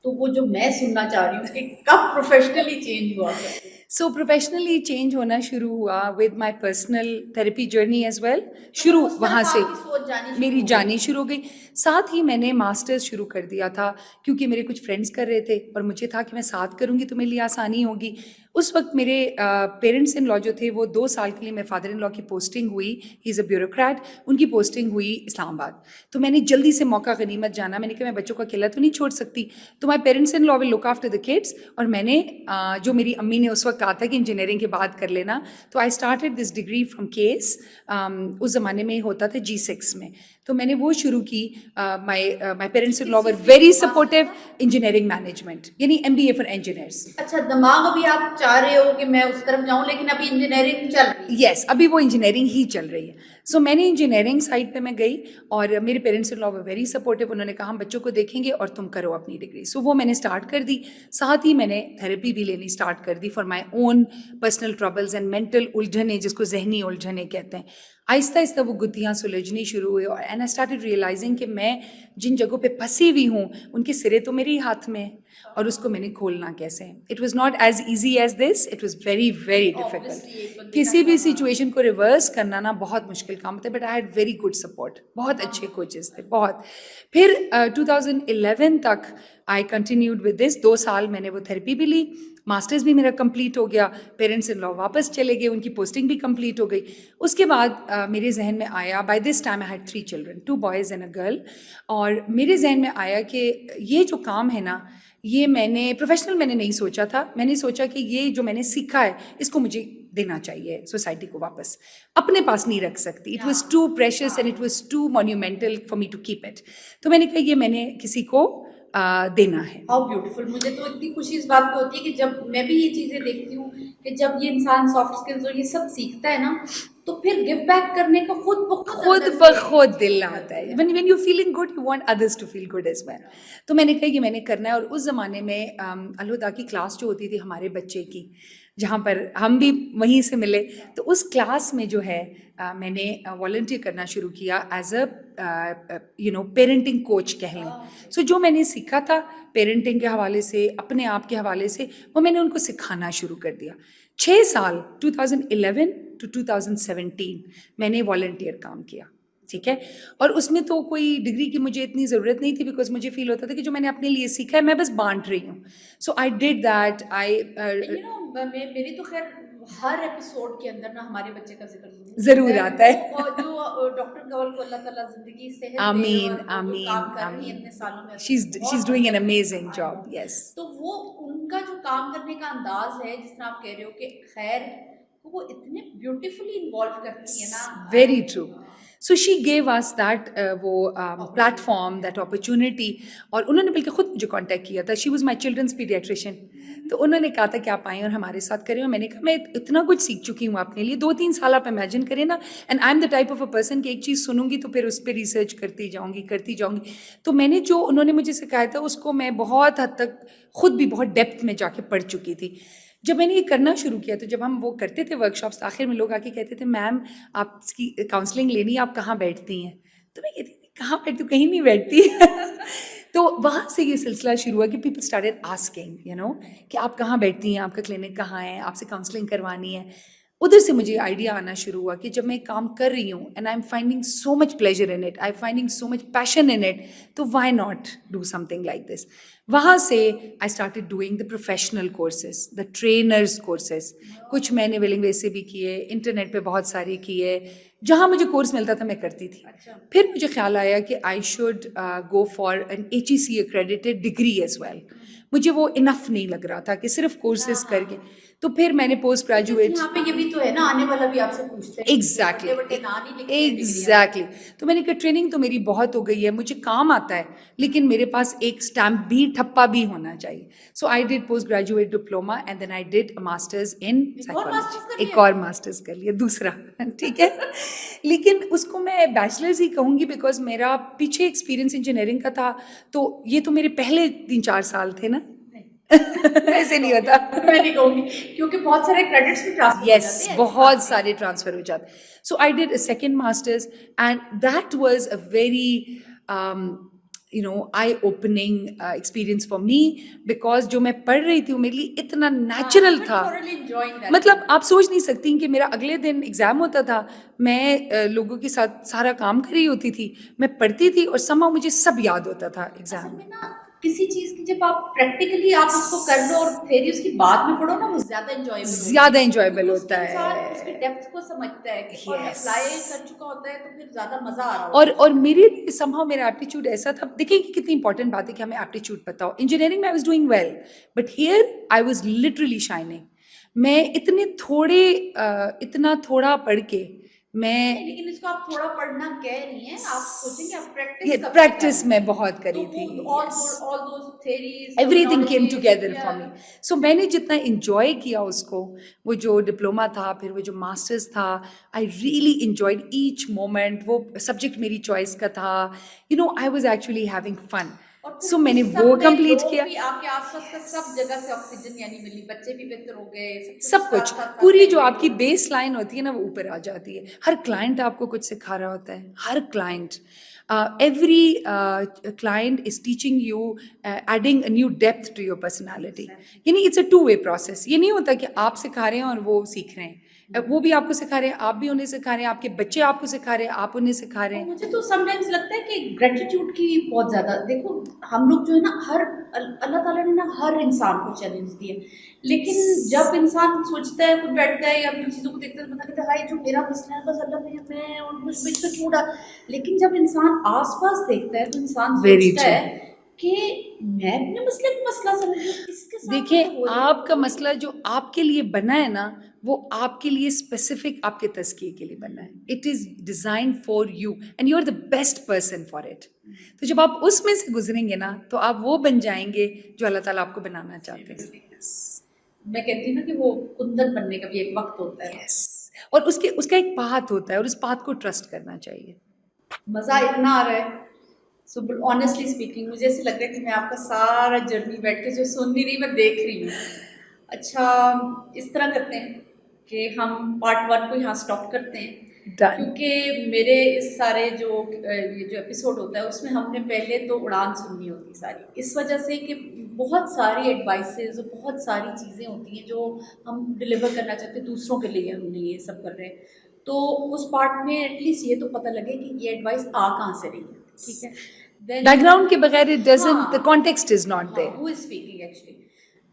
तो वो जो मैं सुनना चाह रही हूँ कि कब प्रोफेशनली चेंज हुआ करते हैं? सो प्रोफेशनली चेंज होना शुरू हुआ with my personal therapy journey as well. शुरू उस वहाँ तरफ से आपकी सोच जानी शुरू मेरी हो जानी गई। शुरू हो गई। साथ ही मैंने मास्टर्स शुरू कर दिया था, क्योंकि मेरे कुछ फ्रेंड्स कर रहे थे और मुझे था कि मैं साथ करूँगी तो मेरे लिए आसानी होगी। उस वक्त मेरे पेरेंट्स इन लॉ जो थे वो 2 साल के लिए, मेरे फादर इन लॉ की पोस्टिंग हुई, ही इज़ अ ब्यूरोक्रेट, उनकी पोस्टिंग हुई इस्लामाबाद। तो मैंने जल्दी से मौका गनीमत जाना, मैंने कहा मैं बच्चों को अकेला तो नहीं छोड़ सकती, तो my parents in law will look after the kids. और मैंने जो मेरी अम्मी ने उस वक्त कहा था कि इंजीनियरिंग के बाद कर लेना, तो I started this degree from case, उस ज़माने में होता था G6 में, तो मैंने वो शुरू की। My parents in law were very supportive, engineering management यानी MBA फॉर इंजीनियर्स। अच्छा, दिमाग अभी आप चाह रहे हो कि मैं उस तरफ जाऊं, लेकिन अभी इंजीनियरिंग चल रही है। यस, अभी वो इंजीनियरिंग ही चल रही है। सो मैंने इंजीनियरिंग साइड पे मैं गई और मेरे parents in law were very supportive, उन्होंने कहा हम बच्चों को देखेंगे और तुम करो अपनी डिग्री। सो वो मैंने स्टार्ट कर दी। साथ ही मैंने थेरेपी भी लेनी स्टार्ट कर दी for my own personal troubles and mental उलझने, जिसको जहनी उलझने कहते हैं। आहिस्ता आहिस्ता वो गुत्थियाँ सुलझनी शुरू हुई और एंड आई स्टार्टेड रियलाइजिंग कि मैं जिन जगहों पे फंसी हुई हूँ उनके सिरे तो मेरे ही हाथ में है, और उसको मैंने खोलना कैसे। It was not as easy as this, it was very very difficult. Obviously, एक बंदे किसी का भी हाँ। सिचुएशन को रिवर्स करना ना बहुत मुश्किल काम होता है, but I had very good support, बहुत अच्छे कोचेस थे, बहुत। फिर 2011 तक आई कंटिन्यूड विद दिस। 2 साल मैंने वो थेरेपी भी ली, मास्टर्स भी मेरा कंप्लीट हो गया, पेरेंट्स इन लॉ वापस चले गए, उनकी पोस्टिंग भी कंप्लीट हो गई। उसके बाद मेरे जहन में आया, by this time I had 3 children, 2 boys and a girl, और मेरे जहन में आया कि ये जो काम है ना, ये मैंने प्रोफेशनल मैंने नहीं सोचा था। मैंने सोचा कि ये जो मैंने सीखा है इसको मुझे देना चाहिए सोसाइटी को वापस, अपने पास नहीं रख सकती। It was too precious and it was too monumental for me to keep it. तो मैंने कहा ये मैंने किसी को देना है। How beautiful. मुझे तो इतनी खुशी इस बात पे होती है कि जब मैं भी ये चीज़ें देखती हूँ कि जब ये इंसान सॉफ्ट स्किल्स और ये सब सीखता है ना, तो फिर गिव बैक करने का खुद ब खुद अंदर ब से खुद दिल आता है। when you're feeling good you want others to feel good as well। तो मैंने कहा कि मैंने करना है। और उस ज़माने में अलहुदा की क्लास जो होती थी हमारे बच्चे की, जहाँ पर हम भी वहीं से मिले, तो उस क्लास में जो है मैंने वॉलंटियर करना शुरू किया एज अ पेरेंटिंग कोच कह लें। सो जो मैंने सीखा था पेरेंटिंग के हवाले से, अपने आप के हवाले से, वो मैंने उनको सिखाना शुरू कर दिया। 6 साल 2011 टू 2017 मैंने वॉलंटियर काम किया, ठीक है। और उसमें तो कोई डिग्री की मुझे इतनी ज़रूरत नहीं थी, बिकॉज मुझे फील होता था कि जो मैंने अपने लिए सीखा है मैं बस बांट रही हूँ। So I did that. You know मेरी तो खैर हर एपिसोड के अंदर ना हमारे बच्चे का जिक्र ज़रूर आता है। वो जो डॉक्टर कंवल को अल्लाह ताला जिंदगी सेहत दे, आमीन और वो जो आमीन काम कर रही है आमीन। इतने सालों में, she is doing an amazing job. Yes. तो वो उनका जो काम करने का अंदाज है, जिस तरह आप कह रहे हो कि खैर को वो इतने ब्यूटीफुली इन्वॉल्व करती है ना। Very true. So she gave us that वो platform, that opportunity. और उन्होंने बल्कि खुद मुझे कांटेक्ट किया था. She was my children's pediatrician. तो उन्होंने कहा था कि आप आएँ और हमारे साथ करें. और मैंने कहा मैं इतना कुछ सीख चुकी हूँ अपने लिए. 2-3 साल आप इमेजिन करें ना. And I am the type of a person कि एक चीज़ सुनूंगी तो फिर उस पर रिसर्च करती जाऊँगी. तो मैंने जो उन्होंने मुझे सिखाया था उसको मैं बहुत हद तक खुद भी बहुत डेप्थ में जाके पढ़ चुकी थी. जब मैंने ये करना शुरू किया तो जब हम वो करते थे वर्कशॉप्स, तो आखिर में लोग आके कहते थे मैम आपकी काउंसलिंग लेनी है, आप कहाँ बैठती हैं? तो मैं कहती थी कहाँ बैठती हूँ, कहीं नहीं बैठती. तो वहाँ से ये सिलसिला शुरू हुआ कि पीपल स्टार्टेड आस्किंग कि आप कहाँ बैठती हैं, आपका क्लिनिक कहाँ है, आपसे काउंसलिंग करवानी है. उधर से मुझे आइडिया आना शुरू हुआ कि जब मैं काम कर रही हूँ and I am finding so much pleasure in it, I finding so much passion in it, तो why not do something like this. वहाँ से I started doing the professional courses, the trainers courses. कुछ मैंने willing से भी किए, internet पे बहुत सारे किए. जहाँ मुझे कोर्स मिलता था मैं करती थी. फिर मुझे ख्याल आया कि I should go for an HEC accredited degree as well. मुझे वो इनफ नहीं लग रहा था कि सिर्फ कोर्सेज करके. तो फिर मैंने पोस्ट ग्रेजुएट, यहाँ पे ये भी तो है ना, आने वाला भी आपसे पूछते हैं एग्जैक्टली बड़े नाम ही लिखते हैं एग्जैक्टली. तो मैंने कहा ट्रेनिंग तो मेरी बहुत हो गई है, मुझे काम आता है, लेकिन मेरे पास एक स्टैम्प भी, ठप्पा भी होना चाहिए. So I did post graduate diploma and then I did masters in psychology. एक और मास्टर्स कर लिया, दूसरा. ठीक है. लेकिन उसको मैं बैचलर्स ही कहूँगी बिकॉज मेरा पीछे एक्सपीरियंस इंजीनियरिंग का था. तो ये तो मेरे पहले 3-4 साल थे ना. ऐसे नहीं होता. मैं नहीं कहूंगी क्योंकि बहुत सारे क्रेडिट्स भी ट्रांसफर yes हो जाते हैं. बहुत सारे ट्रांसफर हो जाते. So I did a second masters and that was a very eye opening experience for me because जो मैं पढ़ रही थी वो मेरे लिए इतना नेचुरल था. मतलब आप सोच नहीं सकती कि मेरा अगले दिन एग्जाम होता था, मैं लोगों के साथ सारा काम कर रही होती थी, मैं पढ़ती थी और somehow मुझे सब याद होता था एग्जाम में. किसी चीज की जब आप प्रैक्टिकली आप उसको कर लो और थेरी उसकी बाद में पढ़ो ना, वो ज्यादा एंजॉयबल होता है. उसकी डेप्थ को समझता है कि और अप्लाई कर चुका होता है तो फिर ज्यादा मजा आ रहा होता है. और मेरे लिए somehow मेरा एप्टीट्यूड ऐसा था. देखिए कि कितनी इंपॉर्टेंट बात है कि हमें एप्टीट्यूड पता हो. इंजीनियरिंग में I was doing well but here I was literally shining. मैं इतना थोड़ा पढ़ के मैं, लेकिन इसको आप थोड़ा पढ़ना कह रही हैं, आप सोचेंगे आप प्रैक्टिस में बहुत करी थी. Everything came together for me. सो मैंने जितना एंजॉय किया उसको, वो जो डिप्लोमा था, फिर वो जो मास्टर्स था, I really enjoyed each moment. वो सब्जेक्ट मेरी चॉइस का था. I was actually having fun. So मैंने वो कंप्लीट किया. आपके आसपास का सब जगह से ऑक्सीजन यानी मिली, बच्चे भी बेहतर हो गए, सब कुछ पूरी जो आपकी बेस लाइन होती है ना वो ऊपर आ जाती है. हर क्लाइंट आपको कुछ सिखा रहा होता है. हर client, every client is teaching you, adding a new depth to your personality. यानी it's a two-way process. ये नहीं होता कि आप सिखा रहे हैं और वो सीख रहे हैं. वो भी आपको सिखा रहे हैं, आप भी उन्हें सिखा रहे हैं, आपके बच्चे आपको सिखा रहे हैं, आप उन्हें सिखा रहे हैं. मुझे तो समटाइम्स लगता है कि ग्रेटिट्यूड की बहुत ज़्यादा, देखो हम लोग जो है ना, हर अल्लाह ताला ने ना हर इंसान को चैलेंज दिए, लेकिन जब इंसान सोचता है, खुद बैठता है या अपनी चीज़ों को देखता है तो पता कहता है भाई जो मेरा मसला है बस अल्लाह मैं और मुझ पे क्यों डाल. लेकिन जब इंसान आसपास देखता है तो इंसान सोचता है कि मैं अपने मसले को मसला समझूं, किसके साथ. देखिए आपका मसला जो आपके लिए बना है ना, वो आपके लिए स्पेसिफिक आपके तज़किये के लिए बना है. It is design for you and you are the best person for it. तो जब आप उसमें से गुजरेंगे ना तो आप वो बन जाएंगे जो अल्लाह ताला आपको बनाना चाहते हैं. मैं कहती हूँ ना कि वो कुंदन बनने का भी एक वक्त होता है. और उसका एक पाथ होता है और उस पाथ को ट्रस्ट करना चाहिए. मज़ा इतना आ रहा है. सो ऑनेस्टली स्पीकिंग मुझे ऐसे लग रहा है कि मैं आपका सारा जर्नी बैठ के जो सुन नहीं रही मैं देख रही हूँ. अच्छा, इस तरह करते हैं कि हम पार्ट 1 को यहाँ स्टॉप करते हैं. क्योंकि मेरे इस सारे ये जो एपिसोड होता है उसमें हमने पहले तो उड़ान सुननी होती सारी, इस वजह से कि बहुत सारी एडवाइसेस और बहुत सारी चीज़ें होती हैं जो हम डिलीवर करना चाहते हैं दूसरों के लिए, हमने ये सब कर रहे हैं. तो उस पार्ट में एटलीस्ट ये तो पता लगे कि ये एडवाइस आ कहाँ से रही है. ठीक है, बैकग्राउंड के बगैर it doesn't, the context is not there. Who is speaking actually.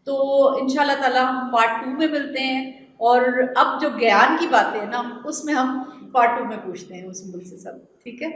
तो इंशाल्लाह ताला हम पार्ट 2 में मिलते हैं और अब जो ज्ञान की बातें हैं ना उसमें हम पार्ट 2 में पूछते हैं उस मुल्क से सब. ठीक है.